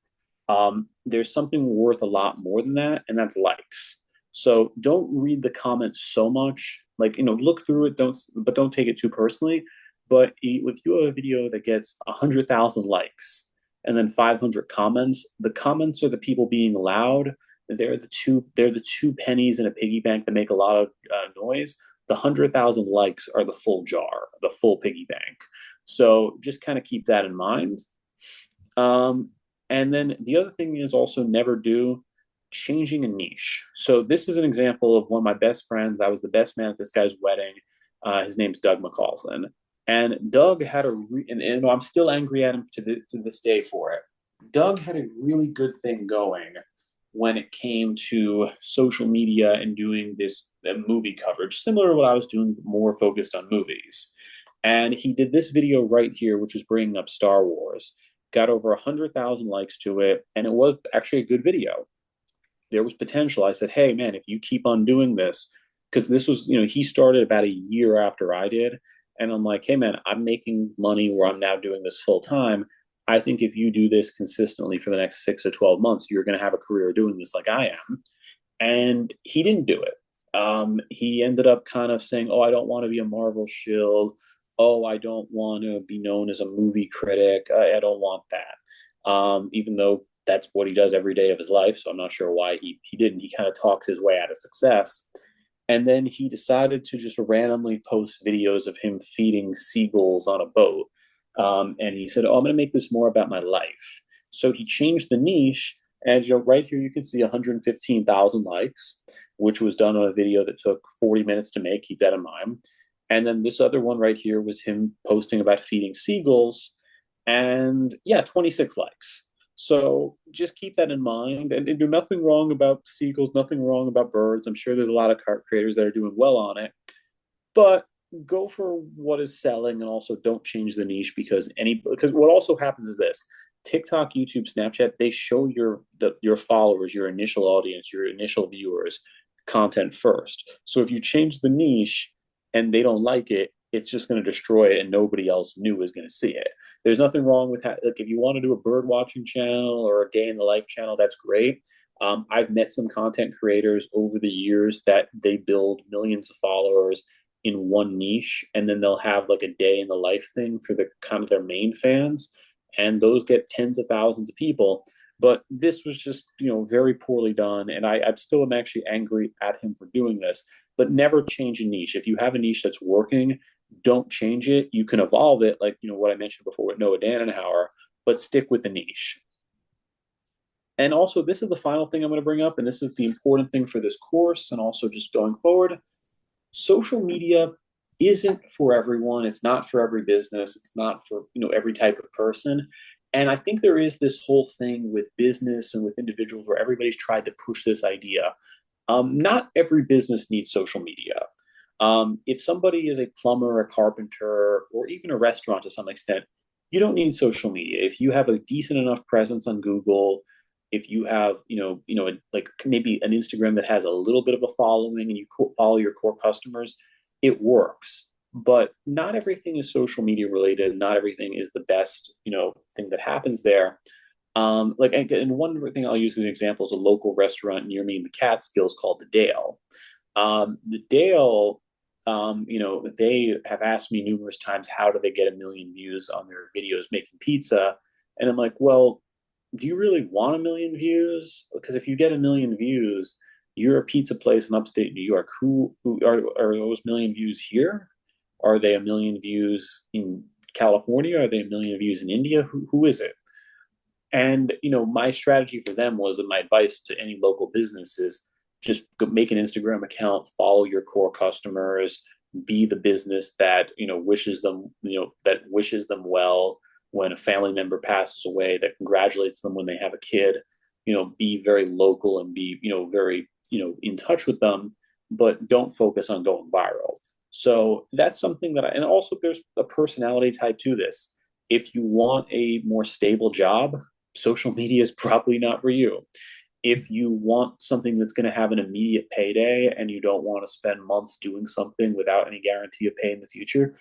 there's something worth a lot more than that, and that's likes. So don't read the comments so much. Like, look through it, don't take it too personally. But if you have a video that gets 100,000 likes and then 500 comments, the comments are the people being loud. They're the two pennies in a piggy bank that make a lot of noise. The 100,000 likes are the full jar, the full piggy bank. So just kind of keep that in mind. Um, and then the other thing is also never do changing a niche. So this is an example of one of my best friends. I was the best man at this guy's wedding. His name's Doug McCausland. And Doug had and I'm still angry at him to this day for it. Doug had a really good thing going when it came to social media and doing this movie coverage, similar to what I was doing, more focused on movies. And he did this video right here, which was bringing up Star Wars. Got over 100,000 likes to it, and it was actually a good video. There was potential. I said, hey, man, if you keep on doing this, because this was, he started about a year after I did. And I'm like, hey, man, I'm making money where I'm now doing this full time. I think if you do this consistently for the next 6 or 12 months, you're going to have a career doing this like I am. And he didn't do it. He ended up kind of saying, "Oh, I don't want to be a Marvel shill. Oh, I don't want to be known as a movie critic. I don't want that." Even though that's what he does every day of his life, so I'm not sure why he didn't. He kind of talked his way out of success. And then he decided to just randomly post videos of him feeding seagulls on a boat. And he said, "Oh, I'm going to make this more about my life." So he changed the niche. And right here, you can see 115,000 likes, which was done on a video that took 40 minutes to make. Keep that in mind. And then this other one right here was him posting about feeding seagulls. And yeah, 26 likes. So just keep that in mind, and do nothing wrong about seagulls, nothing wrong about birds. I'm sure there's a lot of cart creators that are doing well on it, but go for what is selling, and also don't change the niche because what also happens is this: TikTok, YouTube, Snapchat, they show your followers, your initial audience, your initial viewers content first. So if you change the niche and they don't like it, it's just going to destroy it, and nobody else new is going to see it. There's nothing wrong with like if you want to do a bird watching channel or a day in the life channel, that's great. I've met some content creators over the years that they build millions of followers in one niche, and then they'll have like a day in the life thing for the kind of their main fans, and those get tens of thousands of people. But this was just very poorly done, and I'm still am actually angry at him for doing this. But never change a niche. If you have a niche that's working, don't change it. You can evolve it, like what I mentioned before with Noah Dannenhauer, but stick with the niche. And also, this is the final thing I'm going to bring up, and this is the important thing for this course, and also just going forward. Social media isn't for everyone. It's not for every business. It's not for every type of person. And I think there is this whole thing with business and with individuals where everybody's tried to push this idea. Not every business needs social media. If somebody is a plumber, a carpenter, or even a restaurant to some extent, you don't need social media. If you have a decent enough presence on Google, if you have, like maybe an Instagram that has a little bit of a following and you follow your core customers, it works. But not everything is social media related. Not everything is the best, thing that happens there. And one thing I'll use as an example is a local restaurant near me in the Catskills called the Dale. The Dale, they have asked me numerous times how do they get 1 million views on their videos making pizza, and I'm like, well, do you really want 1 million views? Because if you get 1 million views, you're a pizza place in upstate New York. Who are those 1 million views here? Are they 1 million views in California? Are they 1 million views in India? Who is it? And my strategy for them was, and my advice to any local business is just make an Instagram account, follow your core customers, be the business that wishes them well when a family member passes away, that congratulates them when they have a kid. Be very local and be very in touch with them, but don't focus on going viral. So that's something and also there's a personality type to this. If you want a more stable job, social media is probably not for you. If you want something that's going to have an immediate payday and you don't want to spend months doing something without any guarantee of pay in the future,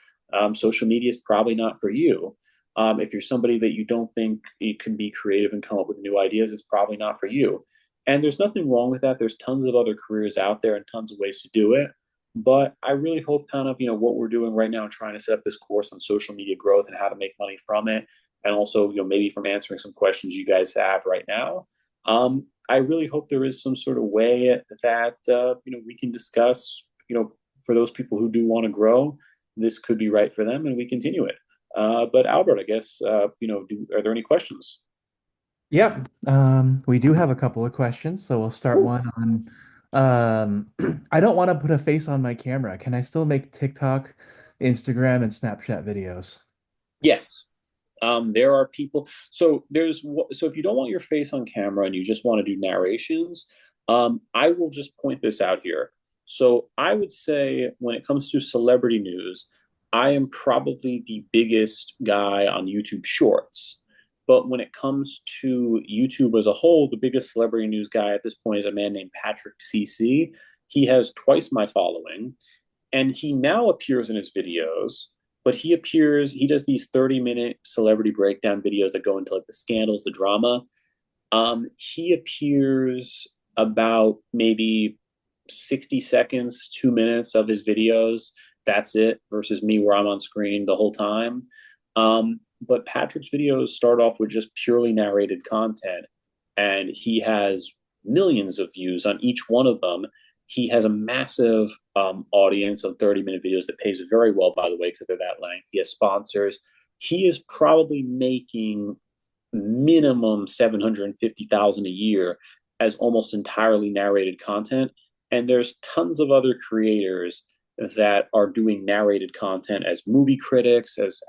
social media is probably not for you. If you're somebody that you don't think you can be creative and come up with new ideas, it's probably not for you. And there's nothing wrong with that. There's tons of other careers out there and tons of ways to do it. But I really hope kind of, what we're doing right now, trying to set up this course on social media growth and how to make money from it. And also, maybe from answering some questions you guys have right now. I really hope there is some sort of way that, we can discuss, for those people who do want to grow, this could be right for them and we continue it. But Albert, I guess, are there any questions? Yep. We do have a couple of questions, so we'll start Cool. one on I don't want to put a face on my camera. Can I still make TikTok, Instagram, and Snapchat videos? Yes. There are people. So if you don't want your face on camera and you just want to do narrations, I will just point this out here. So I would say when it comes to celebrity news, I am probably the biggest guy on YouTube Shorts. But when it comes to YouTube as a whole, the biggest celebrity news guy at this point is a man named Patrick CC. He has twice my following, and he now appears in his videos, but he does these 30-minute celebrity breakdown videos that go into like the scandals, the drama. He appears about maybe 60 seconds, 2 minutes of his videos. That's it, versus me where I'm on screen the whole time. But Patrick's videos start off with just purely narrated content, and he has millions of views on each one of them. He has a massive audience of 30-minute videos that pays very well, by the way, because they're that length. He has sponsors. He is probably making minimum 750,000 a year as almost entirely narrated content. And there's tons of other creators that are doing narrated content as movie critics, as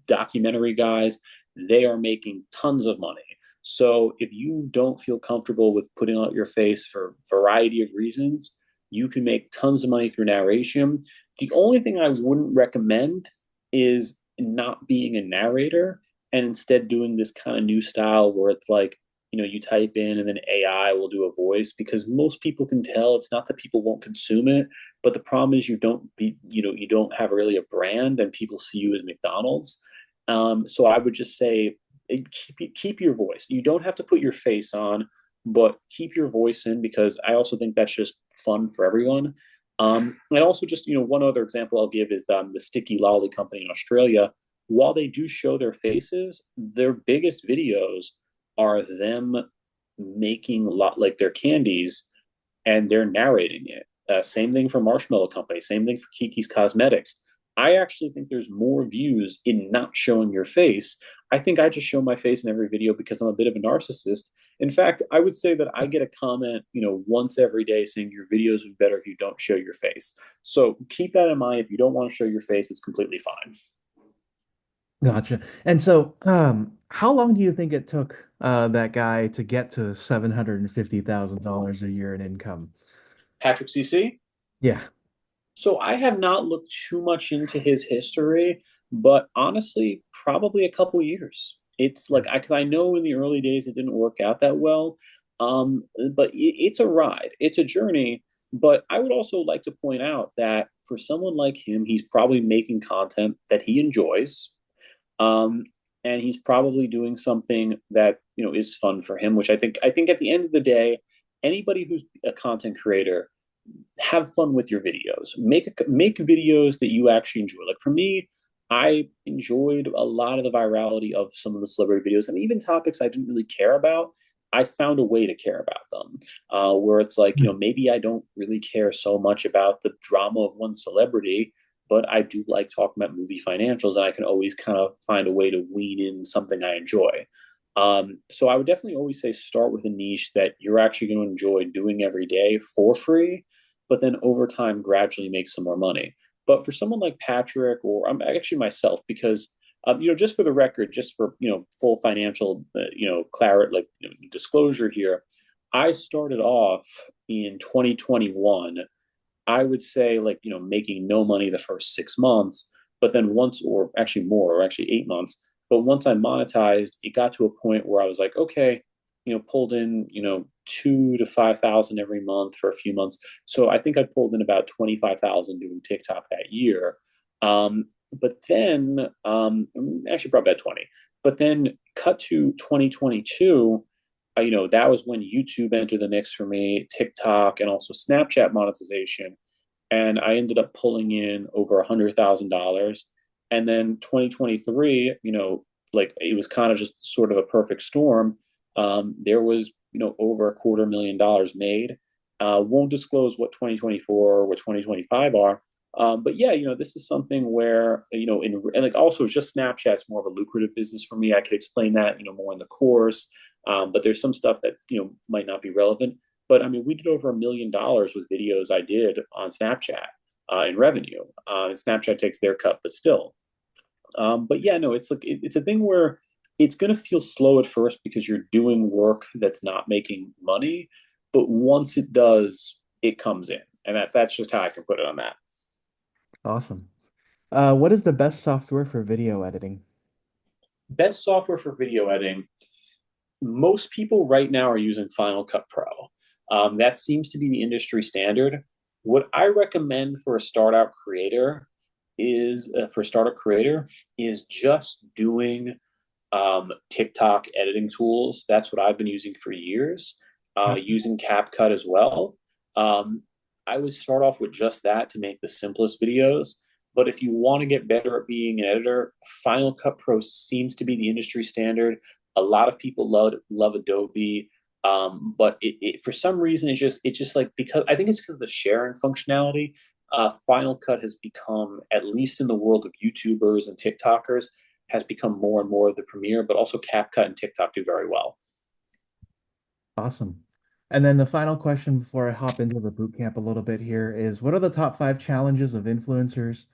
documentary guys. They are making tons of money. So if you don't feel comfortable with putting out your face for a variety of reasons, you can make tons of money through narration. The only thing I wouldn't recommend is not being a narrator and instead doing this kind of new style where it's like, you type in and then AI will do a voice, because most people can tell it's not that people won't consume it, but the problem is you don't have really a brand and people see you as McDonald's. So I would just say keep your voice. You don't have to put your face on, but keep your voice in, because I also think that's just fun for everyone. And also just, one other example I'll give is the Sticky Lolly company in Australia. While they do show their faces, their biggest videos are them making like their candies and they're narrating it. Same thing for Marshmallow Company. Same thing for Kiki's Cosmetics. I actually think there's more views in not showing your face. I think I just show my face in every video because I'm a bit of a narcissist. In fact, I would say that I get a comment, once every day saying your videos would be better if you don't show your face. So keep that in mind. If you don't want to show your face, it's completely fine. Gotcha. And so, how long do you think it took that guy to get to $750,000 a year in income? Patrick CC. Yeah. So I have not looked too much into his history, but honestly, probably a couple years. It's like because I know in the early days it didn't work out that well, but it's a ride, it's a journey. But I would also like to point out that for someone like him, he's probably making content that he enjoys, um, and he's probably doing something that is fun for him. Which I think at the end of the day, anybody who's a content creator, have fun with your videos. Make videos that you actually enjoy. Like for me, I enjoyed a lot of the virality of some of the celebrity videos, and even topics I didn't really care about. I found a way to care about them, where it's like, maybe I don't really care so much about the drama of one celebrity, but I do like talking about movie financials, and I can always kind of find a way to wean in something I enjoy. So I would definitely always say start with a niche that you're actually going to enjoy doing every day for free, but then over time gradually make some more money. But for someone like Patrick, or I'm actually myself, because just for the record, just for full financial clarity, like disclosure here, I started off in 2021. I would say like making no money the first 6 months, but then once, or actually more, or actually 8 months. But once I monetized, it got to a point where I was like, okay, pulled in 2 to 5 thousand every month for a few months. So I think I pulled in about 25,000 doing TikTok that year. But then actually probably about 20. But then cut to 2022, that was when YouTube entered the mix for me, TikTok, and also Snapchat monetization. And I ended up pulling in over $100,000. And then 2023, like it was kind of just sort of a perfect storm. There was, over $250,000 made. Won't disclose what 2024 or what 2025 are. But yeah, this is something where, and like also just Snapchat's more of a lucrative business for me. I could explain that, more in the course. But there's some stuff that, might not be relevant. But I mean, we did over $1 million with videos I did on Snapchat in revenue. And Snapchat takes their cut, but still. But yeah, no, it's like it's a thing where it's going to feel slow at first because you're doing work that's not making money. But once it does, it comes in. And that's just how I can put it on that. Awesome. What is the best software for video editing? Best software for video editing. Most people right now are using Final Cut Pro. That seems to be the industry standard. What I recommend for a startup creator is just doing TikTok editing tools. That's what I've been using for years. Using CapCut as well. Um, I would start off with just that to make the simplest videos. But if you want to get better at being an editor, Final Cut Pro seems to be the industry standard. A lot of people love Adobe, but for some reason it just like because I think it's because of the sharing functionality. Final Cut has become, at least in the world of YouTubers and TikTokers, has become more and more of the premier. But also CapCut and TikTok do very well. Awesome. And then the final question before I hop into the boot camp a little bit here is what are the top five challenges of influencers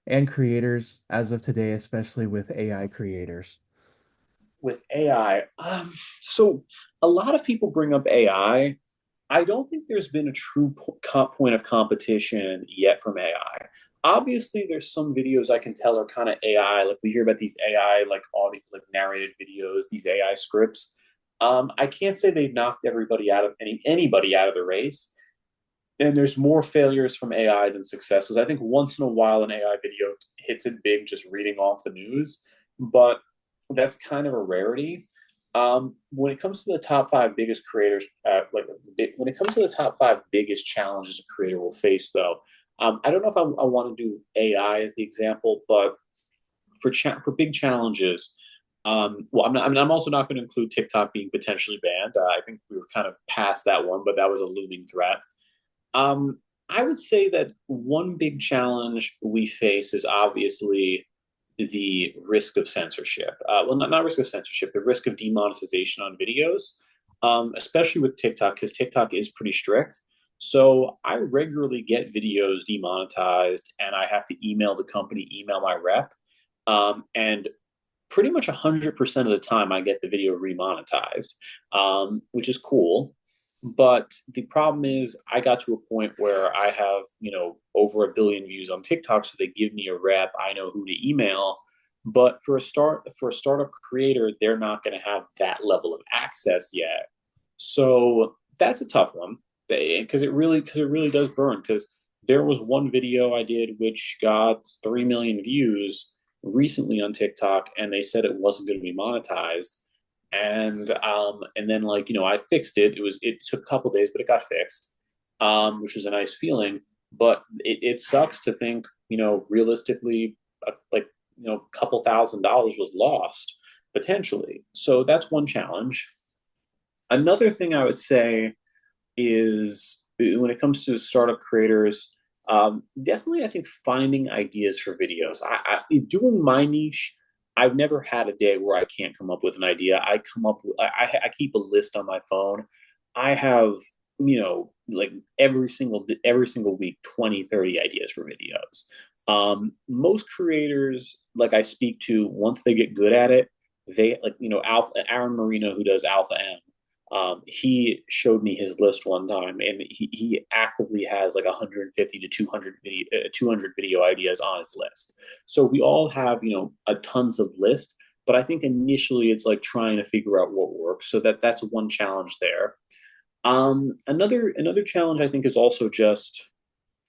and creators as of today, especially with AI creators? With AI. So a lot of people bring up AI. I don't think there's been a true point of competition yet from AI. Obviously, there's some videos I can tell are kind of AI. Like we hear about these AI, like audio, like narrated videos, these AI scripts. I can't say they've knocked anybody out of the race. And there's more failures from AI than successes. I think once in a while an AI video hits it big, just reading off the news, but that's kind of a rarity. When it comes to the top five biggest creators, when it comes to the top five biggest challenges a creator will face, though, I don't know if I want to do AI as the example, but for big challenges, well, I'm also not going to include TikTok being potentially banned. I think we were kind of past that one, but that was a looming threat. I would say that one big challenge we face is obviously the risk of censorship. Well, not risk of censorship, the risk of demonetization on videos, especially with TikTok, because TikTok is pretty strict. So I regularly get videos demonetized, and I have to email the company, email my rep, and pretty much 100% of the time I get the video remonetized, which is cool. But the problem is I got to a point where I have, over 1 billion views on TikTok. So they give me a rep. I know who to email. But for a startup creator, they're not going to have that level of access yet. So that's a tough one because it really does burn. Because there was one video I did which got 3 million views recently on TikTok, and they said it wasn't going to be monetized. And then like I fixed it. It took a couple days, but it got fixed, which was a nice feeling. But it sucks to think realistically, like a couple $1,000s was lost potentially. So that's one challenge. Another thing I would say is when it comes to startup creators, definitely I think finding ideas for videos. Doing my niche, I've never had a day where I can't come up with an idea. I come up with, I keep a list on my phone. I have, like every single week, 20, 30 ideas for videos. Most creators, like I speak to, once they get good at it, they like, Alpha Aaron Marino, who does Alpha M, he showed me his list one time, and he actively has like 150 to 200 video ideas on his list. So we all have a tons of list, but I think initially it's like trying to figure out what works. So that's one challenge there. Another challenge I think is also just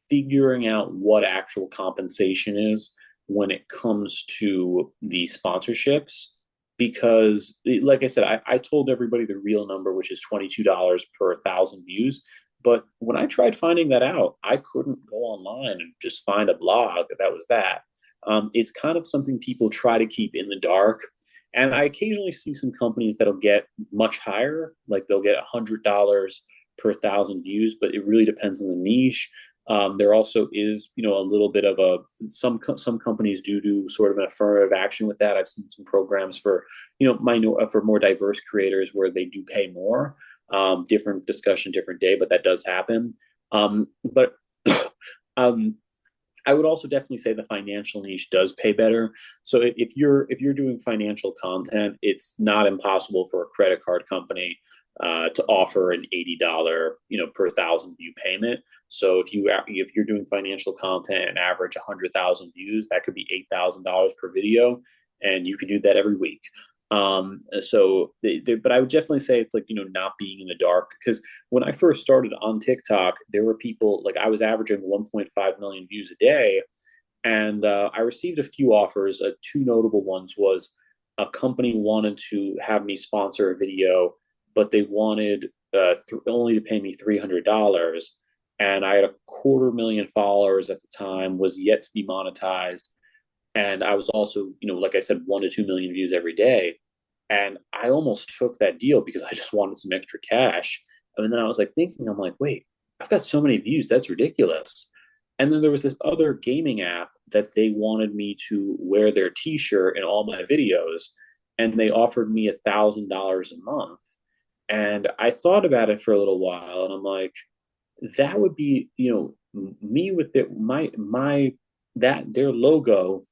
figuring out what actual compensation is when it comes to the sponsorships. because, like I said, I told everybody the real number, which is $22 per 1,000 views. But when I tried finding that out, I couldn't go online and just find a blog that was that. It's kind of something people try to keep in the dark. And I occasionally see some companies that'll get much higher, like they'll get $100 per 1,000 views, but it really depends on the niche. There also is, a little bit of a some companies do sort of an affirmative action with that. I've seen some programs for for more diverse creators where they do pay more. Different discussion, different day, but that does happen. But um, I would also definitely say the financial niche does pay better. So if you're doing financial content, it's not impossible for a credit card company to offer an $80 per 1,000 view payment. So if you're doing financial content and average 100,000 views, that could be $8,000 per video, and you can do that every week. But I would definitely say it's like not being in the dark, because when I first started on TikTok, there were people like I was averaging 1.5 million views a day, and I received a few offers. Two notable ones was a company wanted to have me sponsor a video, but they wanted only to pay me $300, and I had a 250,000 followers at the time, was yet to be monetized, and I was also, like I said, 1 to 2 million views every day. And I almost took that deal because I just wanted some extra cash. And then I was like thinking, I'm like, wait, I've got so many views, that's ridiculous. And then there was this other gaming app that they wanted me to wear their T-shirt in all my videos, and they offered me $1,000 a month. And I thought about it for a little while, and I'm like, that would be, me with my that their logo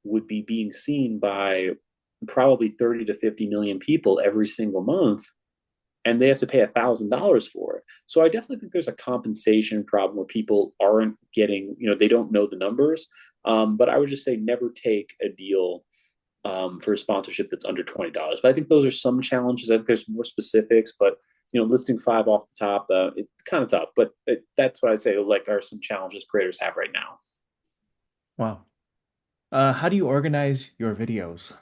would be being seen by probably 30 to 50 million people every single month, and they have to pay $1,000 for it. So I definitely think there's a compensation problem where people aren't getting, they don't know the numbers. But I would just say never take a deal for a sponsorship that's under $20. But I think those are some challenges. I think there's more specifics, but listing five off the top, it's kind of tough. But that's what I say, like, are some challenges creators have right now. Wow. How do you organize your videos?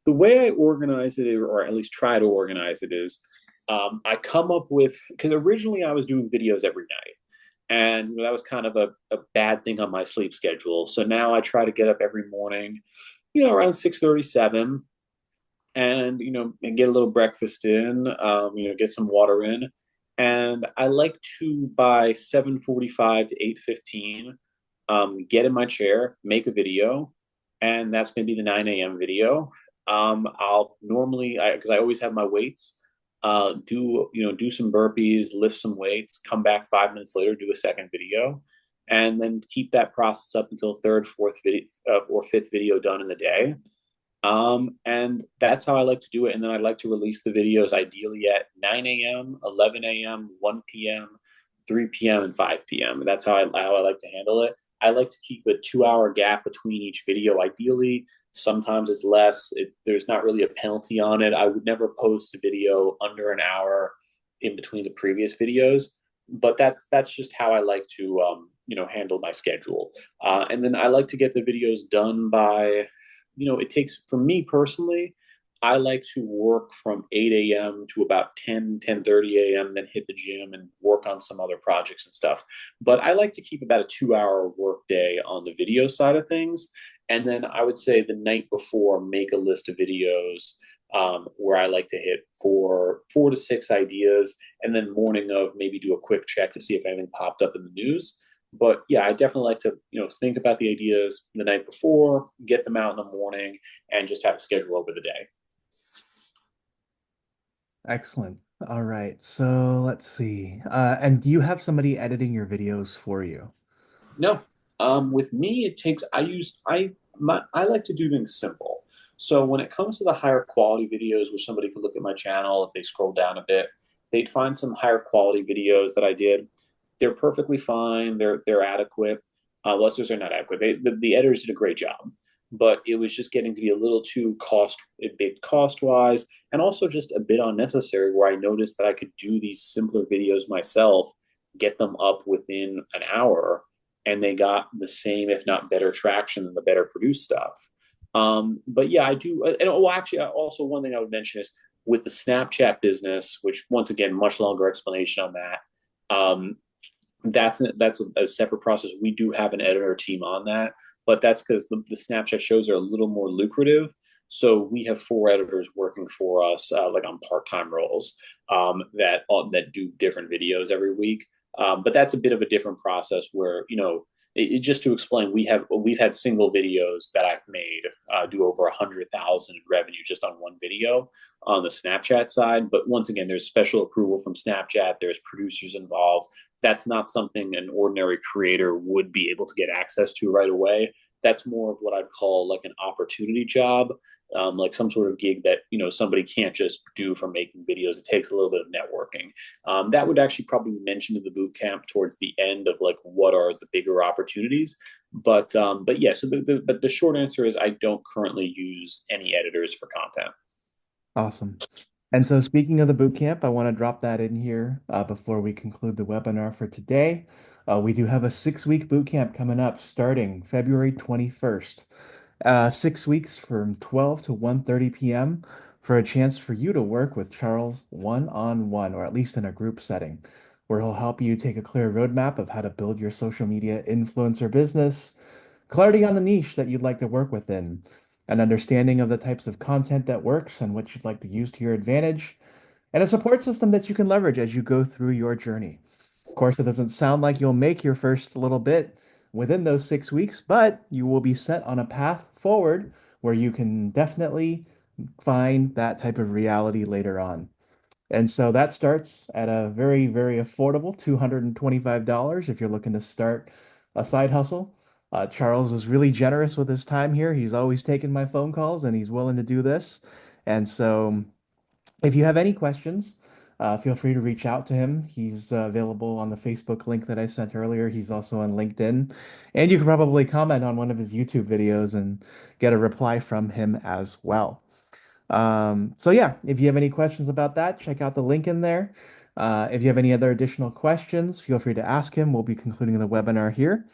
The way I organize it, or at least try to organize it, is I come up with, because originally I was doing videos every night. And that was kind of a bad thing on my sleep schedule. So now I try to get up every morning, around 6:37, and get a little breakfast in, get some water in. And I like to, by 7:45 to 8:15, get in my chair, make a video, and that's going to be the 9 a.m. video. I'll normally, because I always have my weights, do some burpees, lift some weights, come back 5 minutes later, do a second video, and then keep that process up until third, fourth video, or fifth video done in the day. And that's how I like to do it. And then I like to release the videos ideally at 9 a.m., 11 a.m., 1 p.m., 3 p.m., and 5 p.m. And that's how I like to handle it. I like to keep a 2 hour gap between each video, ideally. Sometimes it's less. There's not really a penalty on it. I would never post a video under an hour in between the previous videos, but that's just how I like to handle my schedule. And then I like to get the videos done by, it takes, for me personally, I like to work from 8 a.m. to about 10:30 a.m., then hit the gym and work on some other projects and stuff. But I like to keep about a 2 hour work day on the video side of things. And then I would say the night before, make a list of videos where I like to hit four to six ideas. And then morning of, maybe do a quick check to see if anything popped up in the news. But yeah, I definitely like to, think about the ideas the night before, get them out in the morning, and just have a schedule over the day. Excellent. All right. So let's see. And do you have somebody editing your videos for you? No, with me, it takes. I like to do things simple. So when it comes to the higher quality videos, which somebody could look at my channel if they scroll down a bit, they'd find some higher quality videos that I did. They're perfectly fine. They're adequate. Unless those are not adequate. The editors did a great job, but it was just getting to be a little too a bit cost wise, and also just a bit unnecessary. Where I noticed that I could do these simpler videos myself, get them up within an hour, and they got the same, if not better, traction than the better produced stuff. But yeah, I do. And well, actually, also one thing I would mention is with the Snapchat business, which once again, much longer explanation on that. That's a separate process. We do have an editor team on that, but that's because the Snapchat shows are a little more lucrative. So we have four editors working for us, like on part-time roles, that do different videos every week. But that's a bit of a different process where just to explain, we've had single videos that I've made do over 100,000 in revenue just on one video on the Snapchat side. But once again, there's special approval from Snapchat. There's producers involved. That's not something an ordinary creator would be able to get access to right away. That's more of what I'd call like an opportunity job, like some sort of gig that somebody can't just do from making videos. It takes a little bit of networking. That would actually probably be mentioned in the boot camp towards the end of like what are the bigger opportunities. But yeah, so but the short answer is I don't currently use any editors for content. Awesome. And so, speaking of the boot camp, I want to drop that in here before we conclude the webinar for today. We do have a 6-week boot camp coming up starting February 21st. 6 weeks from 12 to 1:30 p.m. for a chance for you to work with Charles one-on-one, or at least in a group setting, where he'll help you take a clear roadmap of how to build your social media influencer business, clarity on the niche that you'd like to work within, an understanding of the types of content that works and what you'd like to use to your advantage, and a support system that you can leverage as you go through your journey. Of course, it doesn't sound like you'll make your first little bit within those 6 weeks, but you will be set on a path forward where you can definitely find that type of reality later on. And so that starts at a very, very affordable $225 if you're looking to start a side hustle. Charles is really generous with his time here. He's always taking my phone calls and he's willing to do this. And so if you have any questions, feel free to reach out to him. He's available on the Facebook link that I sent earlier. He's also on LinkedIn. And you can probably comment on one of his YouTube videos and get a reply from him as well. So yeah, if you have any questions about that, check out the link in there. If you have any other additional questions, feel free to ask him. We'll be concluding the webinar here.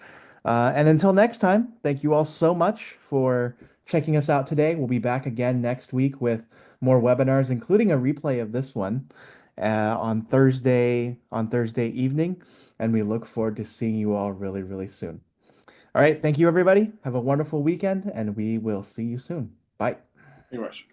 And until next time, thank you all so much for checking us out today. We'll be back again next week with more webinars, including a replay of this one on Thursday evening. And we look forward to seeing you all really, really soon. All right, thank you everybody. Have a wonderful weekend, and we will see you soon. Bye. Pretty much.